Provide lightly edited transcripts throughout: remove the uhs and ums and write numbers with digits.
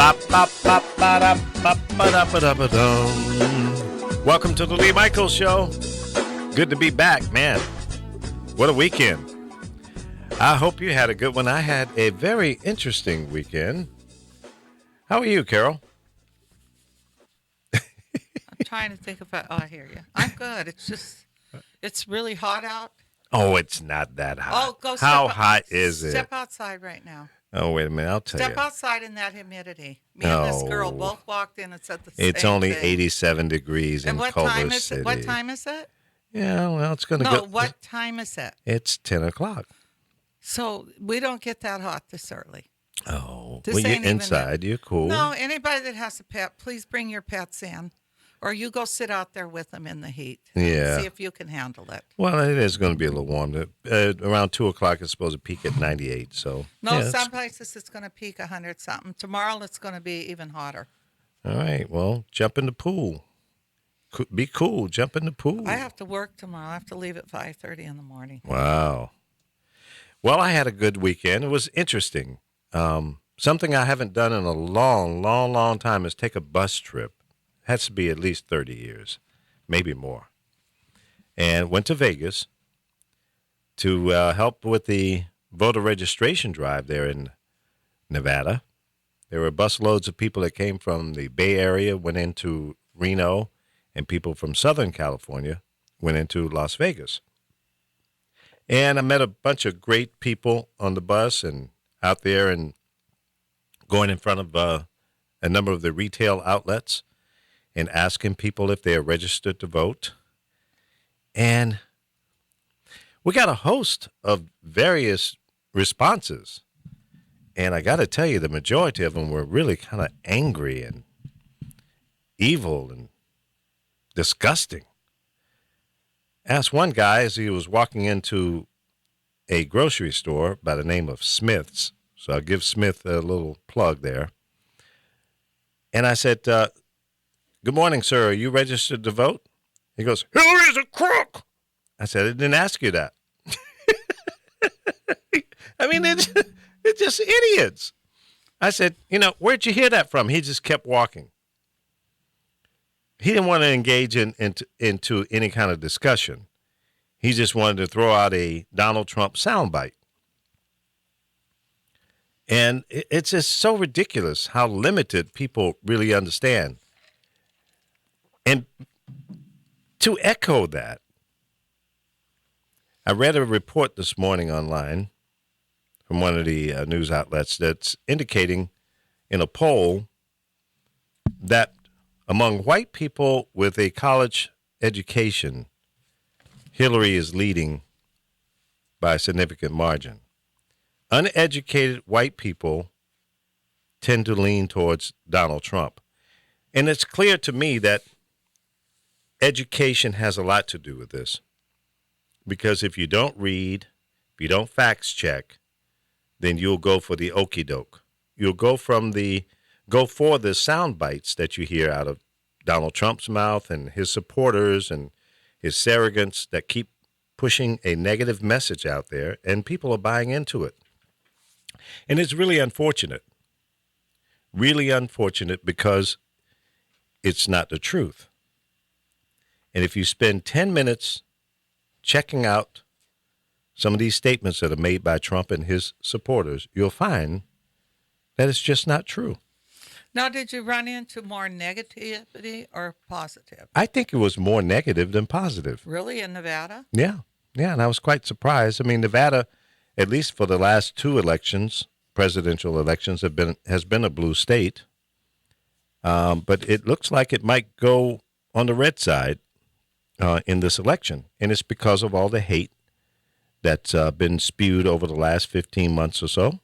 Welcome to the Lee Michaels Show. Good to be back, man. What a weekend. I hope you had a good one. I had a very interesting weekend. How are you, Carol? I'm trying to think about. Oh, I hear you. I'm good. It's really hot out. Oh, it's not that hot. Oh, go. How hot is it? Step outside right now. Oh, wait a minute. I'll tell you. Step outside in that humidity. Me and this girl No. both walked in and said the same It's only thing. 87 degrees And in what Culver time is City. it? What time is it? Yeah, well, it's going to No, go. what time is it? It's 10 o'clock. So we don't get that hot this early. Oh, This well, ain't you're even inside. You're cool. No, anybody that has a pet, please bring your pets in. Or you go sit out there with them in the heat. Yeah. See if you can handle it. Well, it is going to be a little warm. Around 2 o'clock, it's supposed to peak at 98. So No, yeah, some places it's going to peak 100 something. Tomorrow it's going to be even hotter. all right. Well, jump in the pool. Be cool. Jump in the pool. I have to work tomorrow. I have to leave at 5:30 in the morning. Wow. Well, I had a good weekend. It was interesting. Something I haven't done in a long time is take a bus trip. It has to be at least 30 years, maybe more. And went to Vegas to help with the voter registration drive there in Nevada. There were busloads of people that came from the Bay Area, went into Reno, and people from Southern California went into Las Vegas. And I met a bunch of great people on the bus and out there and going in front of a number of the retail outlets and asking people if they are registered to vote. And we got a host of various responses. And I got to tell you, the majority of them were really kind of angry and evil and disgusting. Asked one guy as he was walking into a grocery store by the name of Smith's. So I'll give Smith a little plug there. And I said, good morning, sir. Are you registered to vote? He goes, Hillary's a crook. I said, I didn't ask you that. I mean, it's just idiots. I said, where'd you hear that from? He just kept walking. He didn't want to engage into any kind of discussion. He just wanted to throw out a Donald Trump soundbite. And it's just so ridiculous how limited people really understand. And to echo that, I read a report this morning online from one of the news outlets that's indicating in a poll that among white people with a college education, Hillary is leading by a significant margin. Uneducated white people tend to lean towards Donald Trump. And it's clear to me that education has a lot to do with this. Because if you don't read, if you don't facts check, then you'll go for the okey doke. You'll go for the sound bites that you hear out of Donald Trump's mouth and his supporters and his surrogates that keep pushing a negative message out there, and people are buying into it. And it's really unfortunate because it's not the truth. And if you spend 10 minutes checking out some of these statements that are made by Trump and his supporters, you'll find that it's just not true. Now, did you run into more negativity or positive? I think it was more negative than positive. Really, in Nevada? Yeah, and I was quite surprised. I mean, Nevada, at least for the last two elections, presidential elections, has been a blue state. But it looks like it might go on the red side in this election. And it's because of all the hate that's been spewed over the last 15 months or so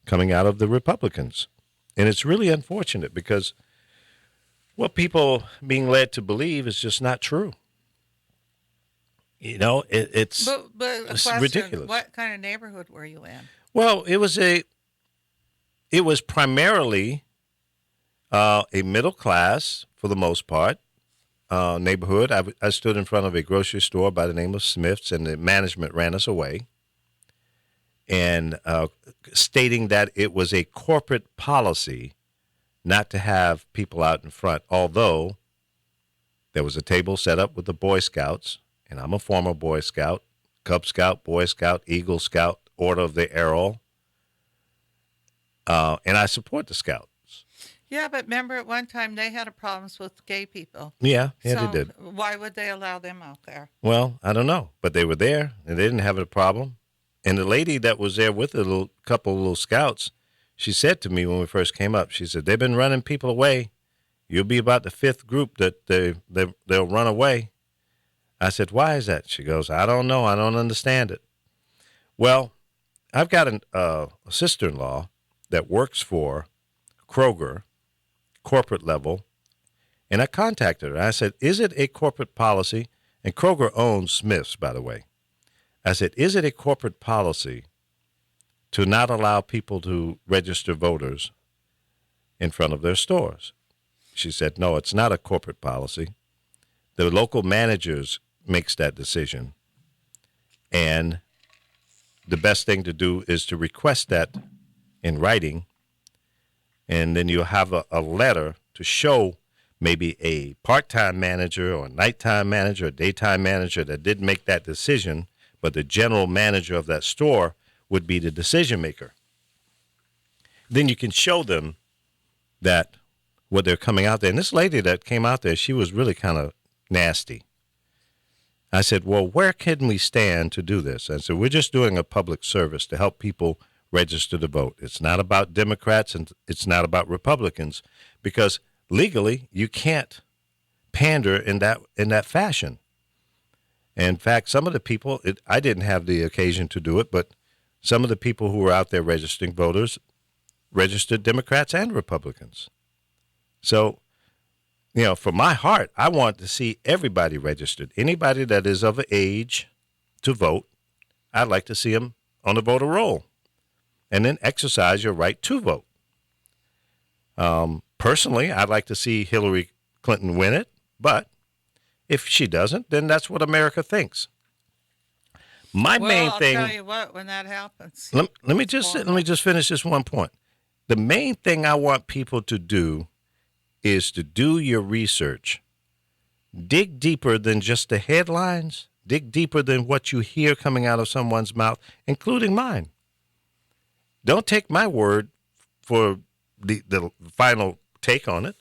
coming out of the Republicans. And it's really unfortunate because what people being led to believe is just not true. It's question, ridiculous. What kind of neighborhood were you in? Well, it was primarily a middle class, for the most part, neighborhood. I stood in front of a grocery store by the name of Smith's, and the management ran us away, and stating that it was a corporate policy not to have people out in front, although there was a table set up with the Boy Scouts, and I'm a former Boy Scout, Cub Scout, Boy Scout, Eagle Scout, Order of the Arrow, and I support the Scouts. Yeah, but remember at one time they had a problems with gay people. Yeah, So they did. why would they allow them out there? Well, I don't know, but they were there, and they didn't have a problem. And the lady that was there with the little couple of little scouts, she said to me when we first came up, she said, they've been running people away. You'll be about the fifth group that they'll run away. I said, why is that? She goes, I don't know. I don't understand it. Well, I've got a sister-in-law that works for Kroger, corporate level, and I contacted her. I said, is it a corporate policy? And Kroger owns Smith's, by the way. I said, is it a corporate policy to not allow people to register voters in front of their stores? She said, no, it's not a corporate policy. The local managers makes that decision. And the best thing to do is to request that in writing, and then you'll have a letter to show maybe a part-time manager or a nighttime manager or daytime manager that did make that decision, but the general manager of that store would be the decision maker. Then you can show them that what they're coming out there. And this lady that came out there, she was really kind of nasty. I said, well, where can we stand to do this? I said, we're just doing a public service to help people register to vote. It's not about Democrats and it's not about Republicans, because legally you can't pander in that fashion. In fact, some of the people, I didn't have the occasion to do it, but some of the people who were out there registering voters registered Democrats and Republicans. So, for my heart, I want to see everybody registered. Anybody that is of age to vote, I'd like to see them on the voter roll and then exercise your right to vote. Personally, I'd like to see Hillary Clinton win it, but if she doesn't, then that's what America thinks. Main thing. I'll tell you what, when that happens. Let me just finish this one point. The main thing I want people to do is to do your research. Dig deeper than just the headlines. Dig deeper than what you hear coming out of someone's mouth, including mine. Don't take my word for the final take on it.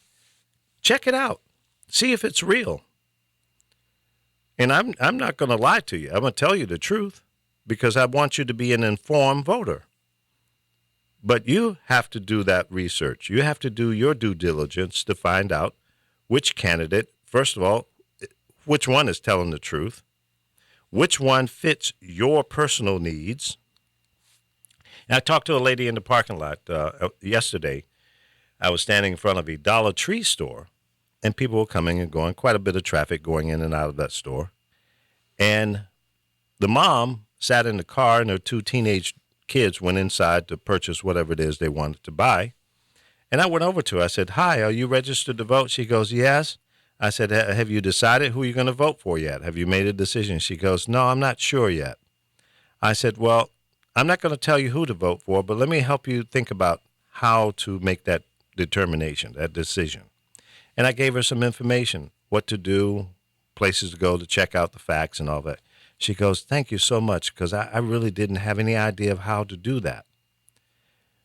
Check it out. See if it's real. And I'm not going to lie to you. I'm going to tell you the truth because I want you to be an informed voter. But you have to do that research. You have to do your due diligence to find out which candidate, first of all, which one is telling the truth, which one fits your personal needs. And I talked to a lady in the parking lot yesterday. I was standing in front of a Dollar Tree store, and people were coming and going, quite a bit of traffic going in and out of that store. And the mom sat in the car, and her two teenage kids went inside to purchase whatever it is they wanted to buy. And I went over to her. I said, hi, are you registered to vote? She goes, yes. I said, have you decided who you're going to vote for yet? Have you made a decision? She goes, no, I'm not sure yet. I said, well, I'm not going to tell you who to vote for, but let me help you think about how to make that determination, that decision. And I gave her some information, what to do, places to go to check out the facts and all that. She goes, thank you so much, because I really didn't have any idea of how to do that.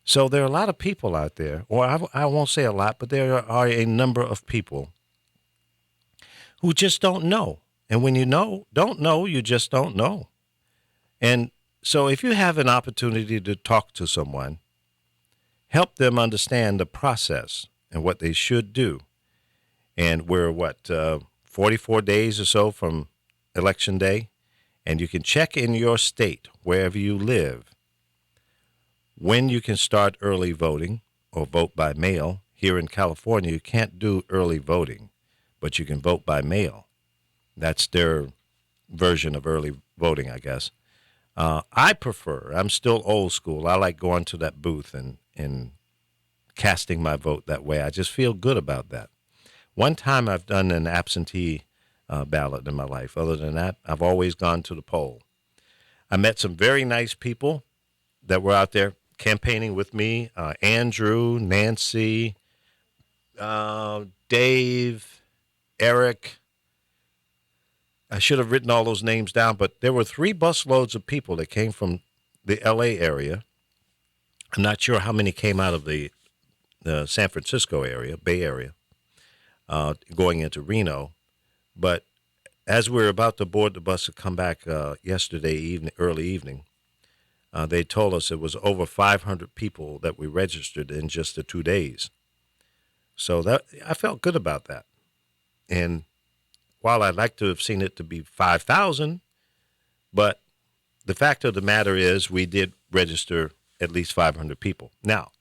So there are a lot of people out there, or I won't say a lot, but there are a number of people who just don't know. And when you don't know, you just don't know. And so if you have an opportunity to talk to someone, help them understand the process and what they should do. And we're, 44 days or so from Election Day? And you can check in your state, wherever you live, when you can start early voting or vote by mail. Here in California, you can't do early voting, but you can vote by mail. That's their version of early voting, I guess. I'm still old school. I like going to that booth and casting my vote that way. I just feel good about that. One time I've done an absentee ballot in my life. Other than that, I've always gone to the poll. I met some very nice people that were out there campaigning with me. Andrew, Nancy, Dave, Eric. I should have written all those names down, but there were 3 busloads of people that came from the L.A. area. I'm not sure how many came out of the San Francisco area, Bay Area, going into Reno. But as we were about to board the bus to come back yesterday evening, early evening, they told us it was over 500 people that we registered in just the 2 days. So that I felt good about that. And while I'd like to have seen it to be 5,000, but the fact of the matter is we did register at least 500 people. Now,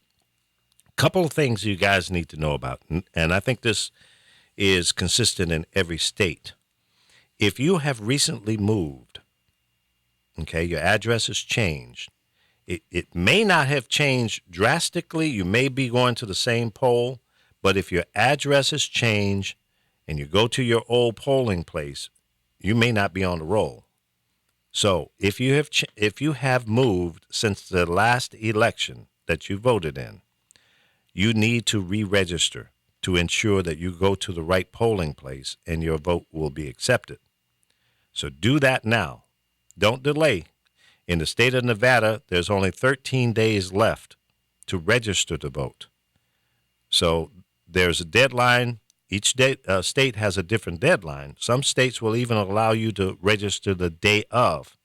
a couple of things you guys need to know about, and I think this is consistent in every state. If you have recently moved, okay, your address has changed. It may not have changed drastically. You may be going to the same poll, but if your address has changed and you go to your old polling place, you may not be on the roll. So if you have moved since the last election that you voted in, you need to re-register to ensure that you go to the right polling place and your vote will be accepted. So do that now. Don't delay. In the state of Nevada, there's only 13 days left to register to vote. So there's a deadline. Each state has a different deadline. Some states will even allow you to register the day of.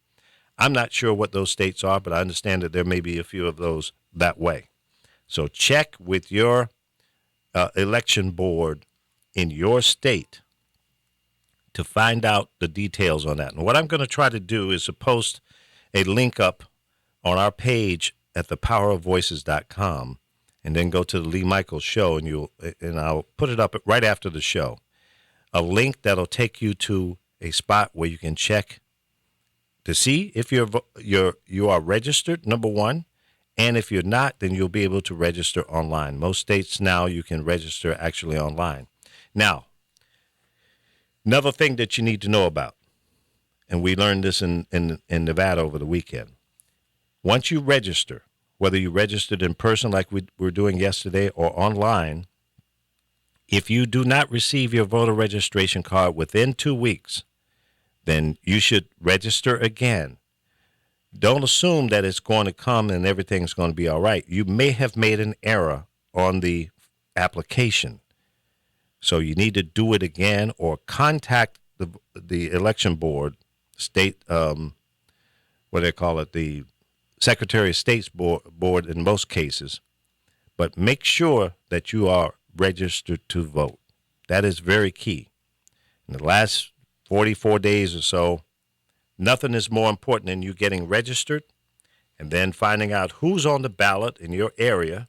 I'm not sure what those states are, but I understand that there may be a few of those that way. So check with your election board in your state to find out the details on that. And what I'm going to try to do is to post a link up on our page at thepowerofvoices.com, and then go to the Lee Michaels Show, and I'll put it up right after the show. A link that'll take you to a spot where you can check to see if you are registered, number one, and if you're not, then you'll be able to register online. Most states now you can register actually online. Now, another thing that you need to know about, and we learned this in Nevada over the weekend. Once you register, whether you registered in person like we were doing yesterday or online, if you do not receive your voter registration card within 2 weeks, then you should register again. Don't assume that it's going to come and everything's going to be all right. You may have made an error on the application. So you need to do it again or contact the election board, state, what do they call it, the Secretary of State's board in most cases. But make sure that you are registered to vote. That is very key. In the last 44 days or so, nothing is more important than you getting registered and then finding out who's on the ballot in your area,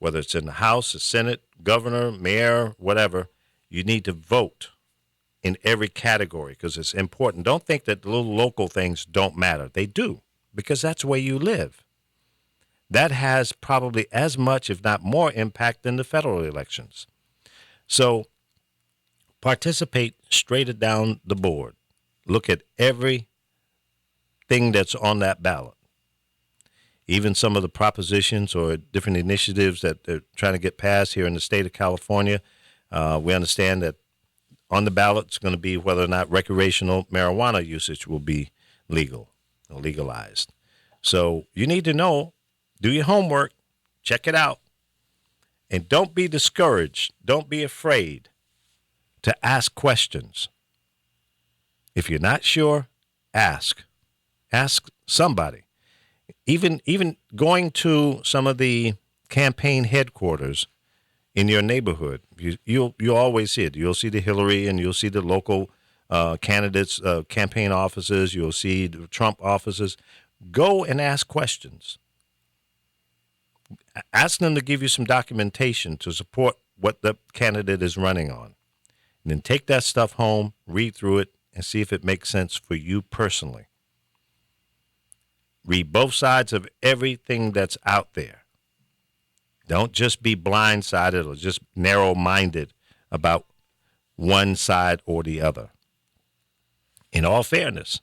whether it's in the House, the Senate, governor, mayor, whatever. You need to vote in every category because it's important. Don't think that the little local things don't matter. They do, because that's where you live. That has probably as much, if not more, impact than the federal elections. So participate straight down the board. Look at everything that's on that ballot. Even some of the propositions or different initiatives that they're trying to get passed here in the state of California. We understand that on the ballot it's going to be whether or not recreational marijuana usage will be legal or legalized. So you need to know, do your homework, check it out, and don't be discouraged. Don't be afraid to ask questions. If you're not sure, ask. Ask somebody. Even going to some of the campaign headquarters in your neighborhood, you'll always see it. You'll see the Hillary and you'll see the local candidates' campaign offices. You'll see the Trump offices. Go and ask questions. Ask them to give you some documentation to support what the candidate is running on. And then take that stuff home, read through it, and see if it makes sense for you personally. Read both sides of everything that's out there. Don't just be blindsided or just narrow-minded about one side or the other. In all fairness.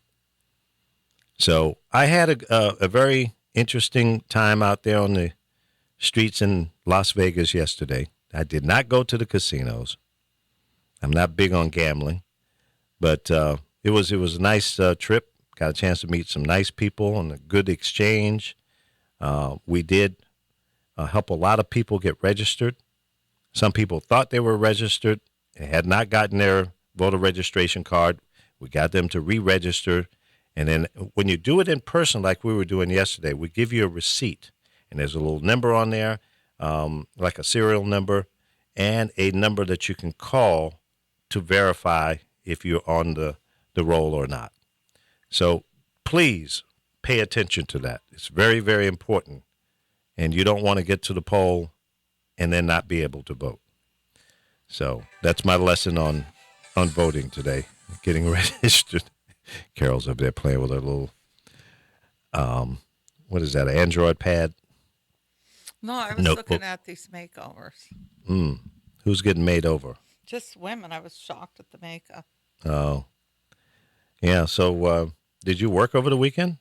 So I had a very interesting time out there on the streets in Las Vegas yesterday. I did not go to the casinos. I'm not big on gambling, but it was a nice trip. Got a chance to meet some nice people and a good exchange. We did help a lot of people get registered. Some people thought they were registered and had not gotten their voter registration card. We got them to re-register. And then when you do it in person, like we were doing yesterday, we give you a receipt. And there's a little number on there, like a serial number, and a number that you can call to verify if you're on the roll or not. So please pay attention to that. It's very, very important. And you don't want to get to the poll and then not be able to vote. So that's my lesson on voting today, getting registered. Carol's up there playing with her little, what is that, an Android pad? No, I was Notebook. looking at these makeovers. Who's getting made over? Just women. I was shocked at the makeup. Oh, yeah. So did you work over the weekend?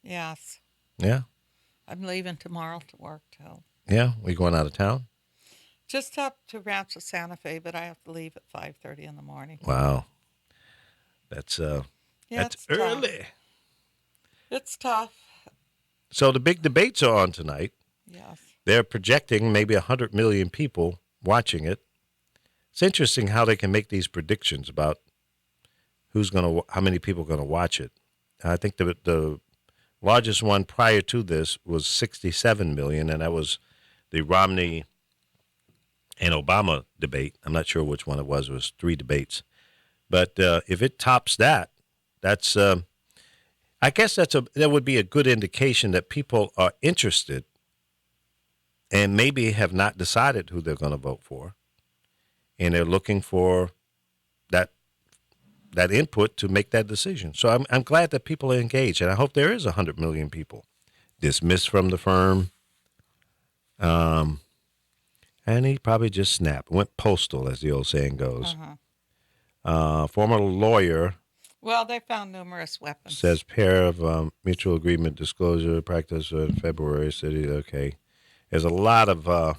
Yes. Yeah. I'm leaving tomorrow to work till Yeah. We going out of town? just up to Rancho Santa Fe, but I have to leave at 5:30 in the morning. Wow. That's Yeah, that's it's tough. early. It's tough. So the big debates are on tonight. Yes. They're projecting maybe 100 million people watching it. It's interesting how they can make these predictions about how many people are going to watch it. I think the largest one prior to this was 67 million, and that was the Romney and Obama debate. I'm not sure which one it was. It was 3 debates. But if it tops that, that's I guess that would be a good indication that people are interested and maybe have not decided who they're going to vote for, and they're looking for that input to make that decision. So I'm glad that people are engaged, and I hope there is 100 million people dismissed from the firm. And he probably just snapped, went postal, as the old saying goes. Former lawyer Well, they found numerous weapons. says pair of mutual agreement disclosure practice in February. City, okay. There's a lot of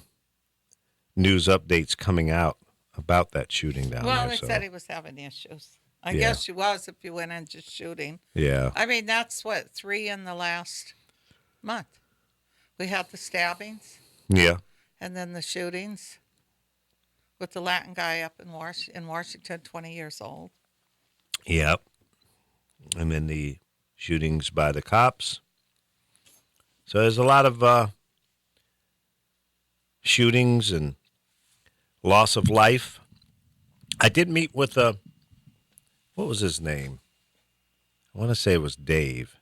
news updates coming out about that shooting down Well, there. they said he was having issues. I Yeah. guess she was if you went in just shooting. Yeah. I mean, that's what, 3 in the last month. We had the stabbings Yeah. and then the shootings with the Latin guy up in Washington, 20 years old. Yep. And then the shootings by the cops. So there's a lot of shootings and loss of life. I did meet with what was his name? I want to say it was Dave.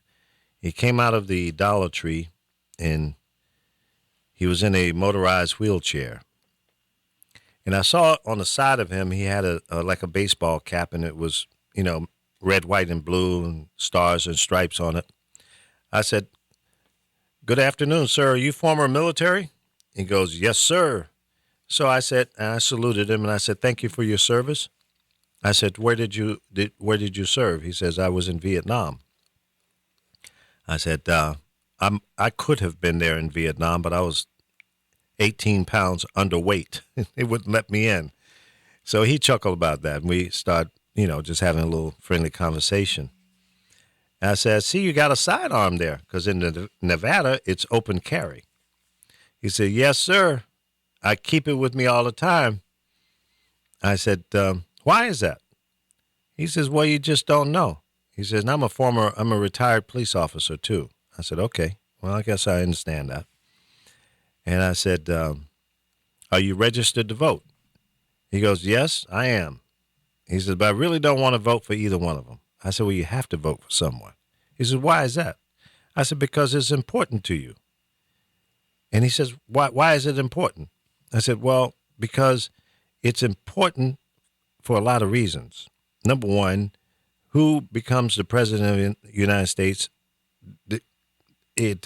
He came out of the Dollar Tree and he was in a motorized wheelchair. And I saw on the side of him, he had like a baseball cap, and it was, red, white, and blue, and stars and stripes on it. I said, "Good afternoon, sir. Are you former military?" He goes, "Yes, sir." So I said, and I saluted him, and I said, "Thank you for your service." I said, where did you serve? He says, "I was in Vietnam." I said, I could have been there in Vietnam, but I was 18 pounds underweight. They wouldn't let me in. So he chuckled about that, and we started, just having a little friendly conversation. And I said, "See, you got a sidearm there, because in Nevada, it's open carry." He said, "Yes, sir. I keep it with me all the time." I said, "Why is that?" He says, "Well, you just don't know." He says, "And I'm a retired police officer, too." I said, "Okay, well, I guess I understand that." And I said, "Are you registered to vote?" He goes, "Yes, I am." He says, "But I really don't want to vote for either one of them." I said, "Well, you have to vote for someone." He says, "Why is that?" I said, "Because it's important to you." And he says, Why is it important?" I said, "Well, because it's important for a lot of reasons. Number one, who becomes the president of the United States, it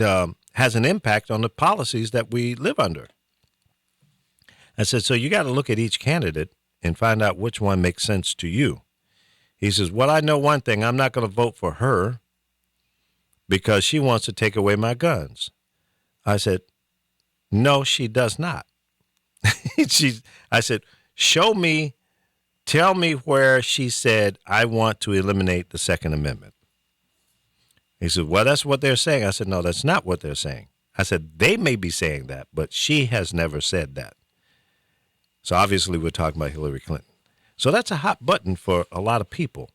has an impact on the policies that we live under." I said, "So you got to look at each candidate and find out which one makes sense to you." He says, "Well, I know one thing. I'm not going to vote for her because she wants to take away my guns." I said, "No, she does not. I said, show me, tell me where she said, I want to eliminate the Second Amendment. He said, well, that's what they're saying. I said, no, that's not what they're saying. I said, they may be saying that, but she has never said that. So obviously we're talking about Hillary Clinton. So that's a hot button for a lot of people.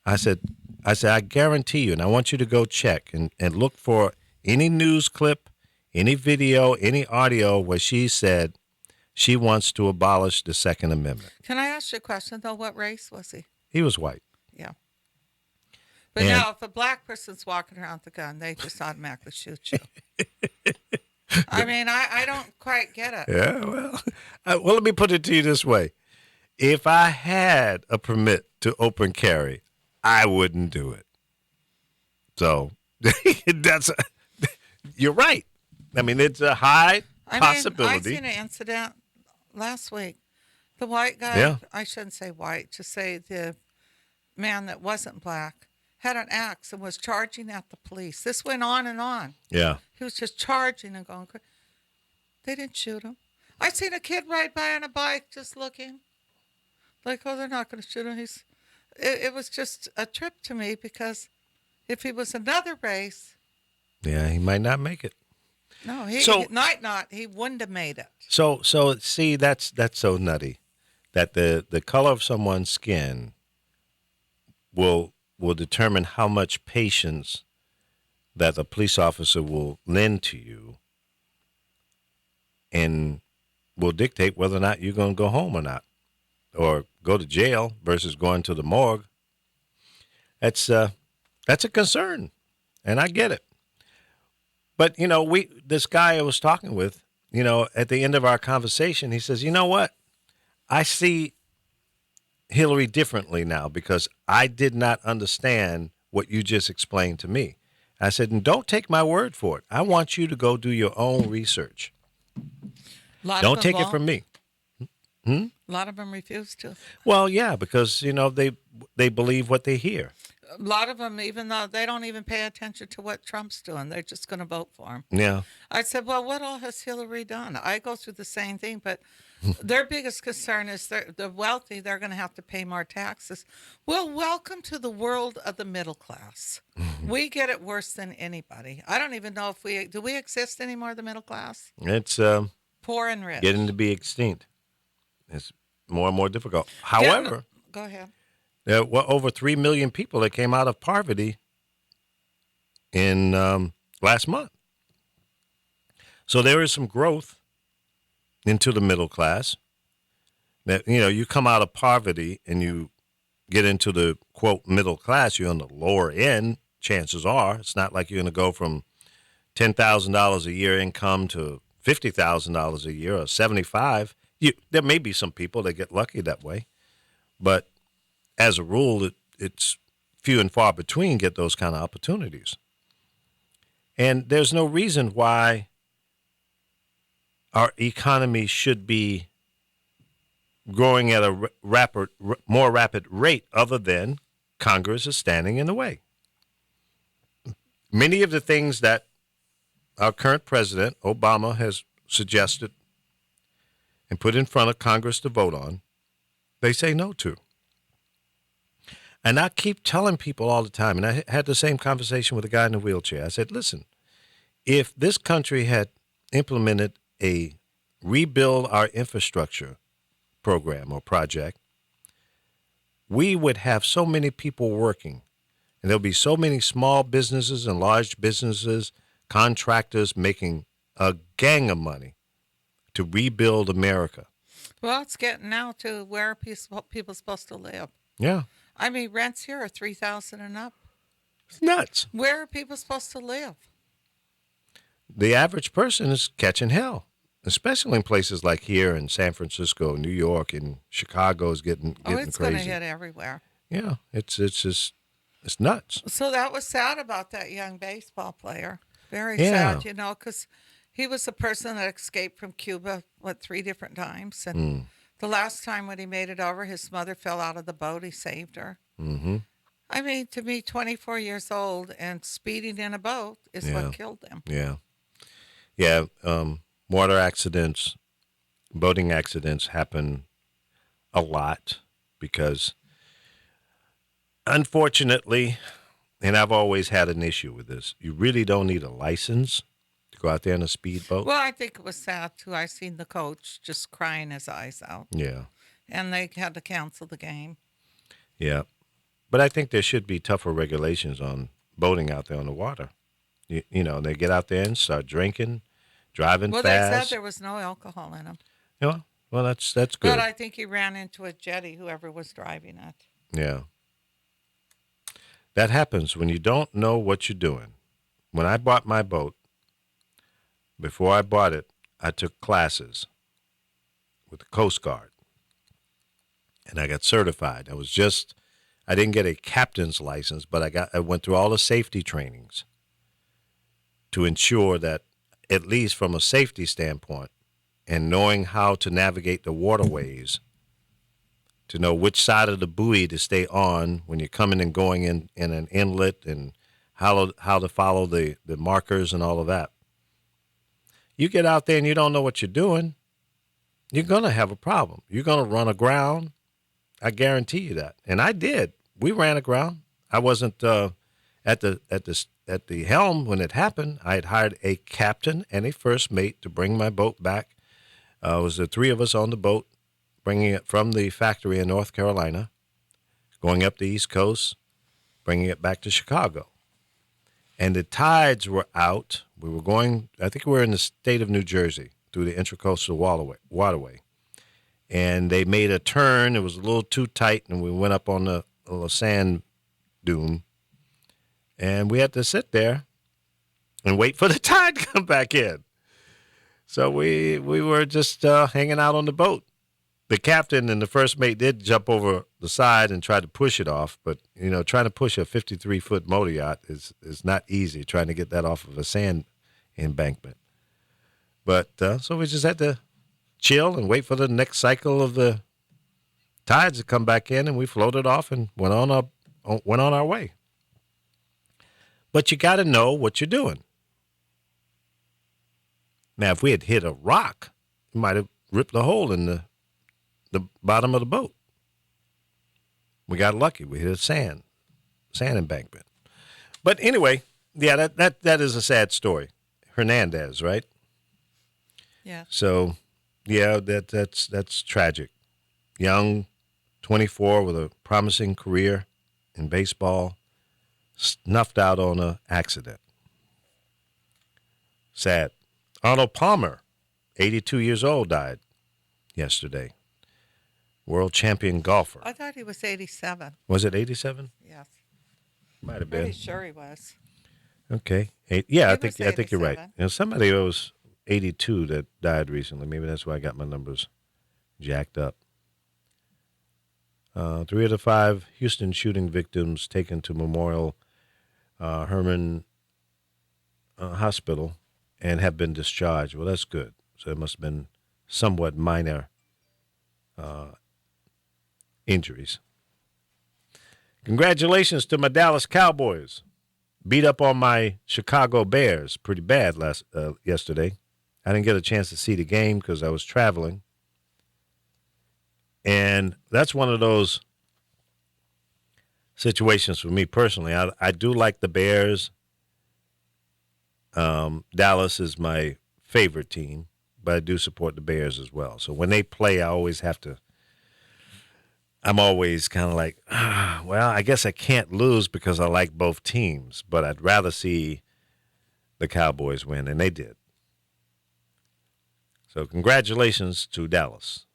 I said, I guarantee you, and I want you to go check and look for any news clip, any video, any audio where she said she wants to abolish the Second Amendment. Can I ask you a question, though? What race was he? He was white. Yeah. But And- now, if a black person's walking around with a gun, they just automatically shoot you. I mean, I don't quite get it. Yeah, well, let me put it to you this way. If I had a permit to open carry, I wouldn't do it. So you're right. I mean, it's a high possibility. I seen an incident last week. The white guy, Yeah. I shouldn't say white, just say the man that wasn't black, had an axe and was charging at the police. This went on and on. Yeah. He was just charging and going. They didn't shoot him. I seen a kid ride by on a bike just looking. Like, oh, they're not going to shoot him. It was just a trip to me because if he was another race, Yeah, he might not make it. no, he wouldn't have made it. So see, that's so nutty that the color of someone's skin will determine how much patience that the police officer will lend to you and will dictate whether or not you're going to go home or not, or go to jail versus going to the morgue. That's a concern, and I get it. But, this guy I was talking with, at the end of our conversation, he says, you know what? I see Hillary differently now because I did not understand what you just explained to me. I said, and don't take my word for it. I want you to go do your own research. Don't take it from me. A lot of them refuse to. Well, yeah, because, they believe what they hear. A lot of them, even though they don't even pay attention to what Trump's doing, they're just going to vote for him. Yeah. I said, well, what all has Hillary done? I go through the same thing, but their biggest concern is the wealthy, they're going to have to pay more taxes. Well, welcome to the world of the middle class. We get it worse than anybody. I don't even know if do we exist anymore, the middle class? It's Poor and rich. getting to be extinct. It's more and more difficult. However, go ahead. there were over 3 million people that came out of poverty in last month. So there is some growth into the middle class. That you come out of poverty and you get into the quote middle class, you're on the lower end. Chances are it's not like you're going to go from $10,000 a year income to $50,000 a year or 75. There may be some people that get lucky that way, but as a rule, it's few and far between get those kind of opportunities. And there's no reason why our economy should be growing at a more rapid rate other than Congress is standing in the way. Many of the things that our current president, Obama, has suggested and put in front of Congress to vote on, they say no to. And I keep telling people all the time, and I had the same conversation with a guy in a wheelchair. I said, listen, if this country had implemented a rebuild our infrastructure program or project, we would have so many people working, and there'll be so many small businesses and large businesses, contractors making a gang of money to rebuild America. Well, it's getting now to where people supposed to live. Yeah. I mean, rents here are $3,000 and up. It's nuts. Where are people supposed to live? The average person is catching hell, especially in places like here in San Francisco, New York, and Chicago is getting It's crazy. going to hit everywhere. Yeah, it's just nuts. So that was sad about that young baseball player. Very Yeah. sad, because he was a person that escaped from Cuba, 3 different times. And the last time when he made it over, his mother fell out of the boat. He saved her. Mm-hmm. I mean, to be 24 years old and speeding in a boat is Yeah. what killed them. Yeah. Yeah. Water accidents Boating accidents happen a lot because, unfortunately, and I've always had an issue with this, you really don't need a license to go out there in a speedboat. Well, I think it was sad too. I seen the coach just crying his eyes out, Yeah, and they had to cancel the game. yeah. But I think there should be tougher regulations on boating out there on the water. They get out there and start drinking, driving Well, they said fast. there was no alcohol in them, Yeah, well, that's but good. I think he ran into a jetty, whoever was driving it. Yeah, that happens when you don't know what you're doing. When I bought my boat, before I bought it, I took classes with the Coast Guard, and I got certified. I didn't get a captain's license, but I went through all the safety trainings to ensure that, at least from a safety standpoint, and knowing how to navigate the waterways, to know which side of the buoy to stay on when you're coming and going in an inlet, and how to follow the markers and all of that. You get out there and you don't know what you're doing, you're going to have a problem. You're going to run aground. I guarantee you that. And I did. We ran aground. I wasn't at the helm when it happened. I had hired a captain and a first mate to bring my boat back. It was the three of us on the boat, bringing it from the factory in North Carolina, going up the East Coast, bringing it back to Chicago. And the tides were out. We were going, I think we were in the state of New Jersey through the Intracoastal Waterway. And they made a turn. It was a little too tight, and we went up on the little sand dune. And we had to sit there and wait for the tide to come back in. So we were just hanging out on the boat. The captain and the first mate did jump over the side and try to push it off, but trying to push a 53-foot motor yacht is not easy. Trying to get that off of a sand embankment, but so we just had to chill and wait for the next cycle of the tides to come back in, and we floated off and went on our way. But you got to know what you're doing. Now, if we had hit a rock, we might have ripped a hole in the bottom of the boat. We got lucky. We hit a sand embankment. But anyway, yeah, that is a sad story. Hernandez, right? Yeah. So, yeah, that's tragic. Young, 24, with a promising career in baseball, snuffed out on an accident. Sad. Arnold Palmer, 82 years old, died yesterday. World champion golfer. I thought he was 87. Was it 87? Yes. Might have Pretty been. sure he was. Okay. Yeah, He I was think you're right. 87. Somebody was 82 that died recently. Maybe that's why I got my numbers jacked up. 3 of the 5 Houston shooting victims taken to Memorial Hermann Hospital and have been discharged. Well, that's good. So it must have been somewhat minor injuries. Congratulations to my Dallas Cowboys. Beat up on my Chicago Bears pretty bad yesterday. I didn't get a chance to see the game because I was traveling. And that's one of those situations for me personally. I do like the Bears. Dallas is my favorite team, but I do support the Bears as well. So when they play, I'm always kind of like, well, I guess I can't lose because I like both teams, but I'd rather see the Cowboys win, and they did. So congratulations to Dallas.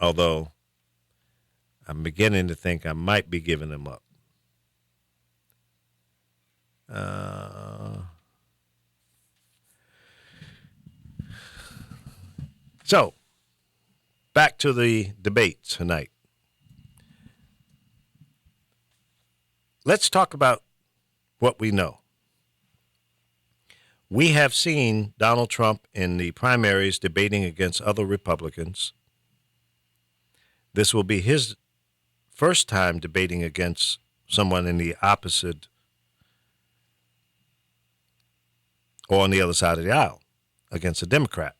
Although I'm beginning to think I might be giving them up. So, back to the debate tonight. Let's talk about what we know. We have seen Donald Trump in the primaries debating against other Republicans. This will be his first time debating against someone in the opposite or on the other side of the aisle, against a Democrat.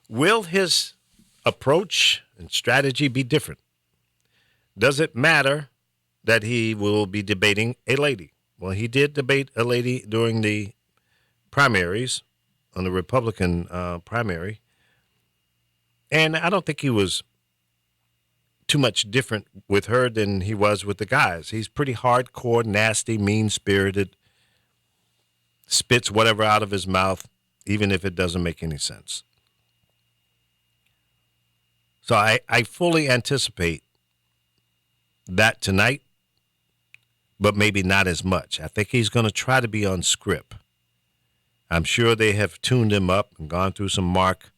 Will his approach and strategy be different? Does it matter that he will be debating a lady? Well, he did debate a lady during the primaries, on the Republican primary, and I don't think he was too much different with her than he was with the guys. He's pretty hardcore, nasty, mean-spirited, spits whatever out of his mouth, even if it doesn't make any sense. So I fully anticipate that tonight, but maybe not as much. I think he's going to try to be on script. I'm sure they have tuned him up and gone through some mock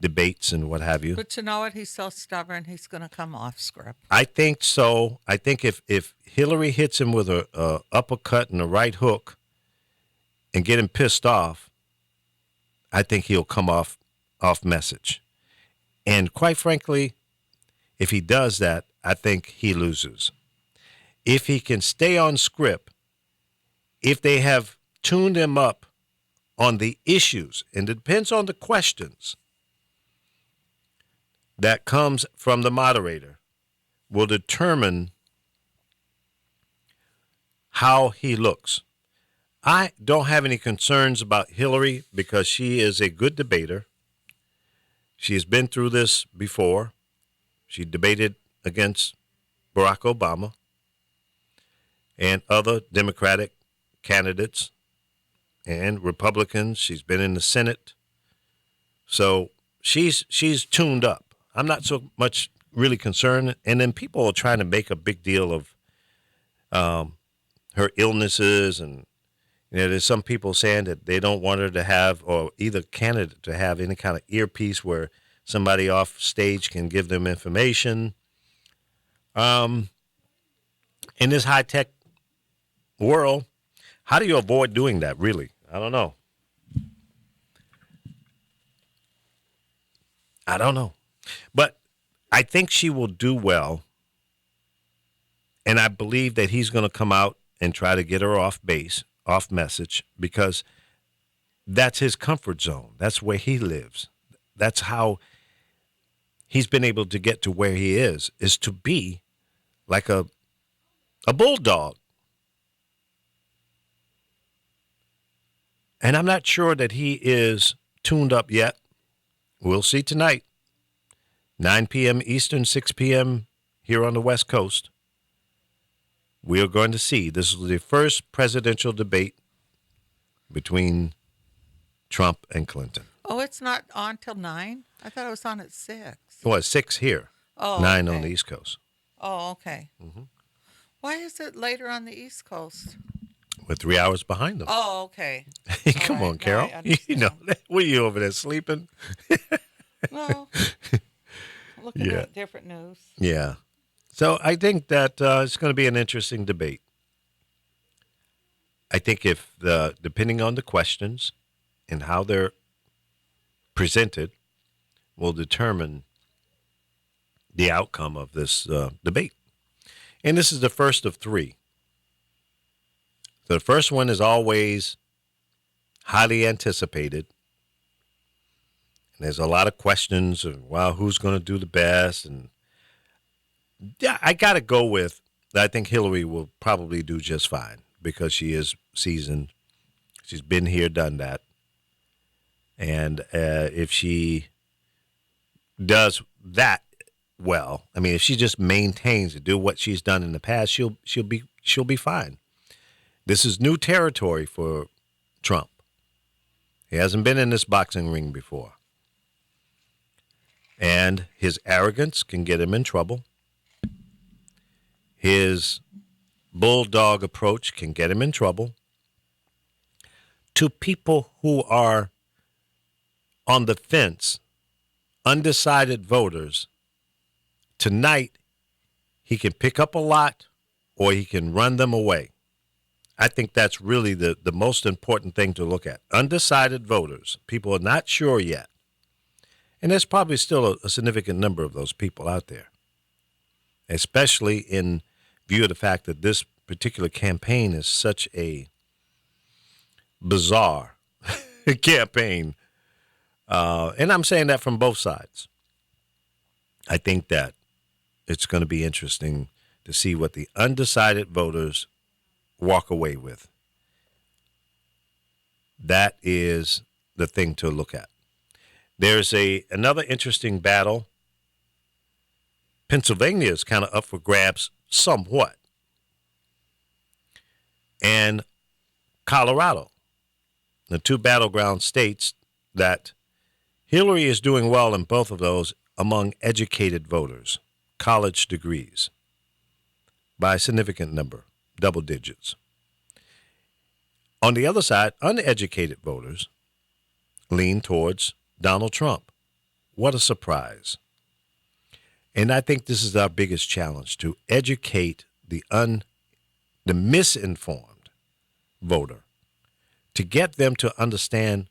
debates and what have you. But you know what? He's so stubborn, he's going to come off script. I think so. I think if Hillary hits him with a uppercut and a right hook and get him pissed off, I think he'll come off message. And quite frankly, if he does that, I think he loses. If he can stay on script, if they have tuned him up on the issues, and it depends on the questions that comes from the moderator, will determine how he looks. I don't have any concerns about Hillary because she is a good debater. She's been through this before. She debated against Barack Obama and other Democratic candidates and Republicans. She's been in the Senate. So she's tuned up. I'm not so much really concerned. And then people are trying to make a big deal of her illnesses. And there's some people saying that they don't want her to have, or either candidate to have, any kind of earpiece where somebody off stage can give them information. In this high-tech world, how do you avoid doing that, really? I don't know. But I think she will do well, and I believe that he's going to come out and try to get her off base, off message, because that's his comfort zone. That's where he lives. That's how he's been able to get to where he is to be like a bulldog. And I'm not sure that he is tuned up yet. We'll see tonight. 9 p.m. Eastern, 6 p.m. here on the West Coast. We are going to see. This is the first presidential debate between Trump and Clinton. Oh, it's not on till 9? I thought it was on at 6. Well, it's 6 here, Oh, 9 okay. on the East Coast. Oh, okay. Why is it later on the East Coast? We're 3 hours behind them. Oh, okay. Come All on, right, Carol. now I You know, understand. were you over there sleeping? No. Looking Yeah. at different news. Yeah. So I think that it's going to be an interesting debate. I think depending on the questions and how they're presented, will determine the outcome of this debate. And this is the first of 3. So the first one is always highly anticipated. And there's a lot of questions of, well, who's going to do the best? And yeah, I got to go with, I think Hillary will probably do just fine because she is seasoned. She's been here, done that. And if she does that well, I mean, if she just maintains to do what she's done in the past, she'll be fine. This is new territory for Trump. He hasn't been in this boxing ring before. And his arrogance can get him in trouble. His bulldog approach can get him in trouble. To people who are on the fence, undecided voters, tonight he can pick up a lot or he can run them away. I think that's really the most important thing to look at. Undecided voters, people are not sure yet. And there's probably still a significant number of those people out there, especially in view of the fact that this particular campaign is such a bizarre campaign. And I'm saying that from both sides. I think that it's going to be interesting to see what the undecided voters walk away with. That is the thing to look at. There's another interesting battle. Pennsylvania is kind of up for grabs somewhat. And Colorado, the two battleground states that Hillary is doing well in both of those among educated voters, college degrees, by a significant number, double digits. On the other side, uneducated voters lean towards Donald Trump. What a surprise. And I think this is our biggest challenge, to educate the misinformed voter, to get them to understand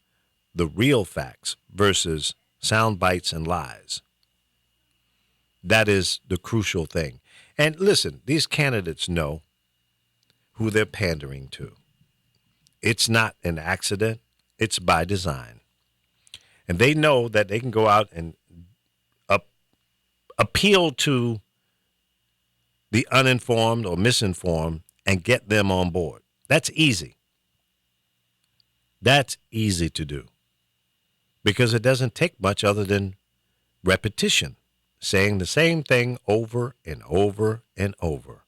the real facts versus sound bites and lies. That is the crucial thing. And listen, these candidates know who they're pandering to. It's not an accident. It's by design. And they know that they can go out and appeal to the uninformed or misinformed and get them on board. That's easy. That's easy to do because it doesn't take much other than repetition, saying the same thing over and over and over.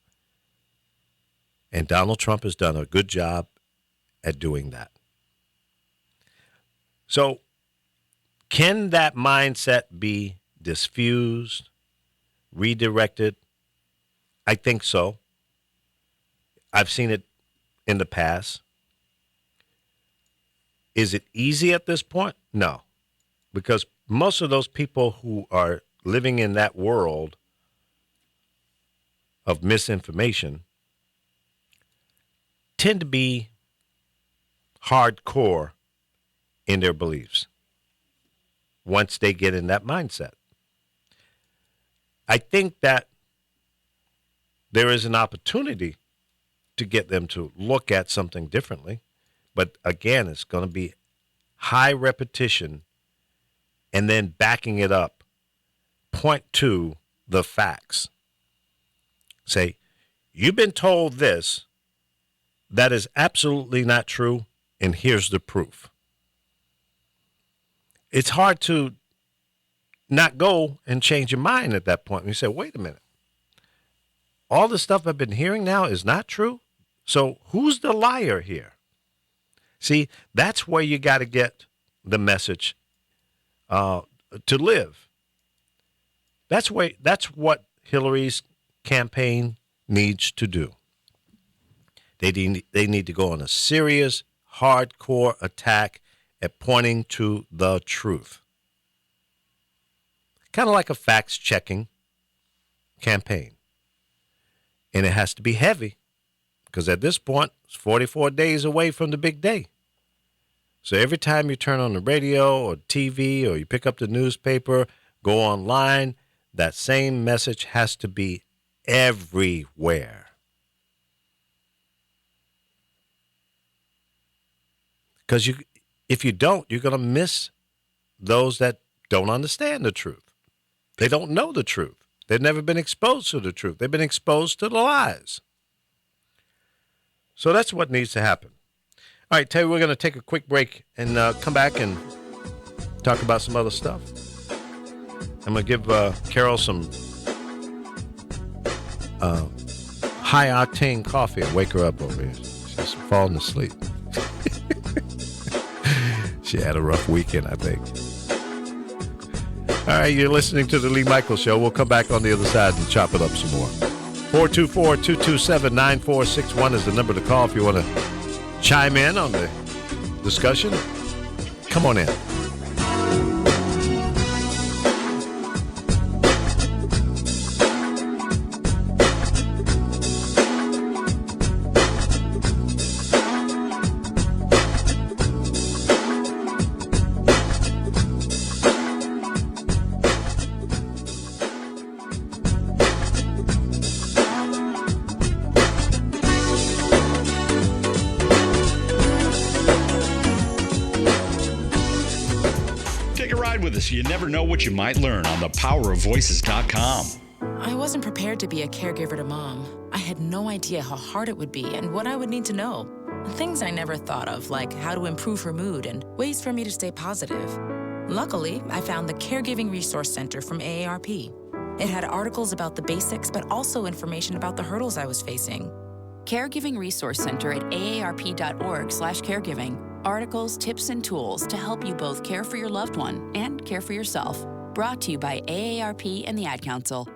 And Donald Trump has done a good job at doing that. So, can that mindset be diffused, redirected? I think so. I've seen it in the past. Is it easy at this point? No, because most of those people who are living in that world of misinformation tend to be hardcore in their beliefs once they get in that mindset. I think that there is an opportunity to get them to look at something differently. But again, it's going to be high repetition and then backing it up. Point to the facts. Say, you've been told this, that is absolutely not true, and here's the proof. It's hard to not go and change your mind at that point. And you say, wait a minute. All the stuff I've been hearing now is not true? So who's the liar here? See, that's where you got to get the message to live. That's what Hillary's campaign needs to do. They need to go on a serious, hardcore attack at pointing to the truth. Kind of like a facts-checking campaign. And it has to be heavy, because at this point, it's 44 days away from the big day. So every time you turn on the radio or TV or you pick up the newspaper, go online, that same message has to be everywhere. Because if you don't, you're going to miss those that don't understand the truth. They don't know the truth. They've never been exposed to the truth. They've been exposed to the lies. So that's what needs to happen. All right, Terry, we're going to take a quick break and come back and talk about some other stuff. I'm going to give Carol some high-octane coffee and wake her up over here. She's falling asleep. She had a rough weekend, I think. All right, you're listening to The Lee Michaels Show. We'll come back on the other side and chop it up some more. 424-227-9461 is the number to call if you want to chime in on the discussion. Come on in. a ride with us. You never know what you might learn on thepowerofvoices.com. I wasn't prepared to be a caregiver to Mom. I had no idea how hard it would be and what I would need to know. Things I never thought of, like how to improve her mood and ways for me to stay positive. Luckily, I found the Caregiving Resource Center from AARP. It had articles about the basics, but also information about the hurdles I was facing. Caregiving Resource Center at aarp.org/caregiving. Articles, tips, and tools to help you both care for your loved one and care for yourself. Brought to you by AARP and the Ad Council.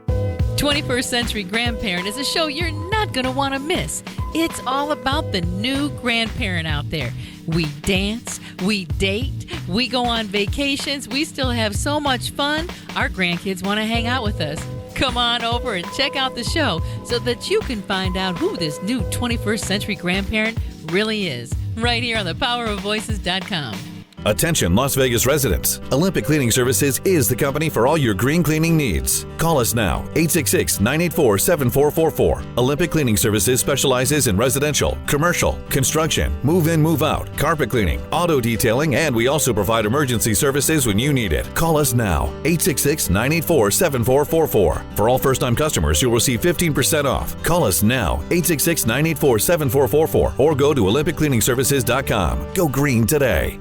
21st Century Grandparent is a show you're not going to want to miss. It's all about the new grandparent out there. We dance, we date, we go on vacations, we still have so much fun. Our grandkids want to hang out with us. Come on over and check out the show so that you can find out who this new 21st Century Grandparent really is. Right here on thepowerofvoices.com. Attention Las Vegas residents. Olympic Cleaning Services is the company for all your green cleaning needs. Call us now, 866-984-7444. Olympic Cleaning Services specializes in residential, commercial, construction, move-in, move-out, carpet cleaning, auto detailing, and we also provide emergency services when you need it. Call us now, 866-984-7444. For all first-time customers, you'll receive 15% off. Call us now, 866-984-7444, or go to OlympicCleaningservices.com. Go green today.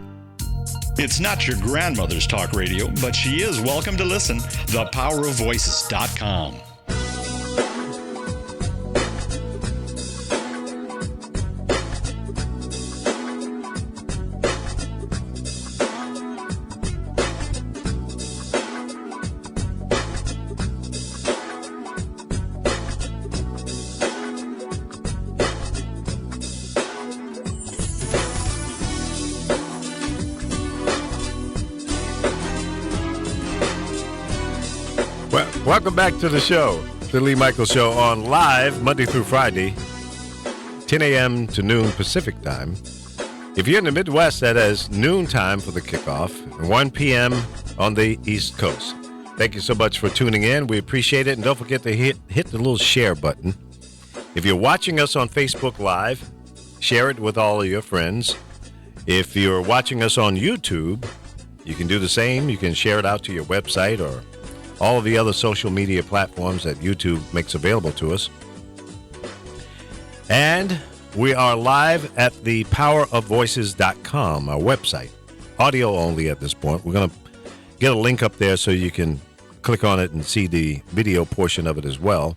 It's not your grandmother's talk radio, but she is welcome to listen. Thepowerofvoices.com. Welcome back to the show, the Lee Michaels Show, on live Monday through Friday, 10 a.m. to noon Pacific time. If you're in the Midwest, that is noon time for the kickoff, and 1 p.m. on the East Coast. Thank you so much for tuning in. We appreciate it, and don't forget to hit the little share button. If you're watching us on Facebook Live, share it with all of your friends. If you're watching us on YouTube, you can do the same. You can share it out to your website or all of the other social media platforms that YouTube makes available to us. And we are live at the powerofvoices.com, our website. Audio only at this point. We're going to get a link up there so you can click on it and see the video portion of it as well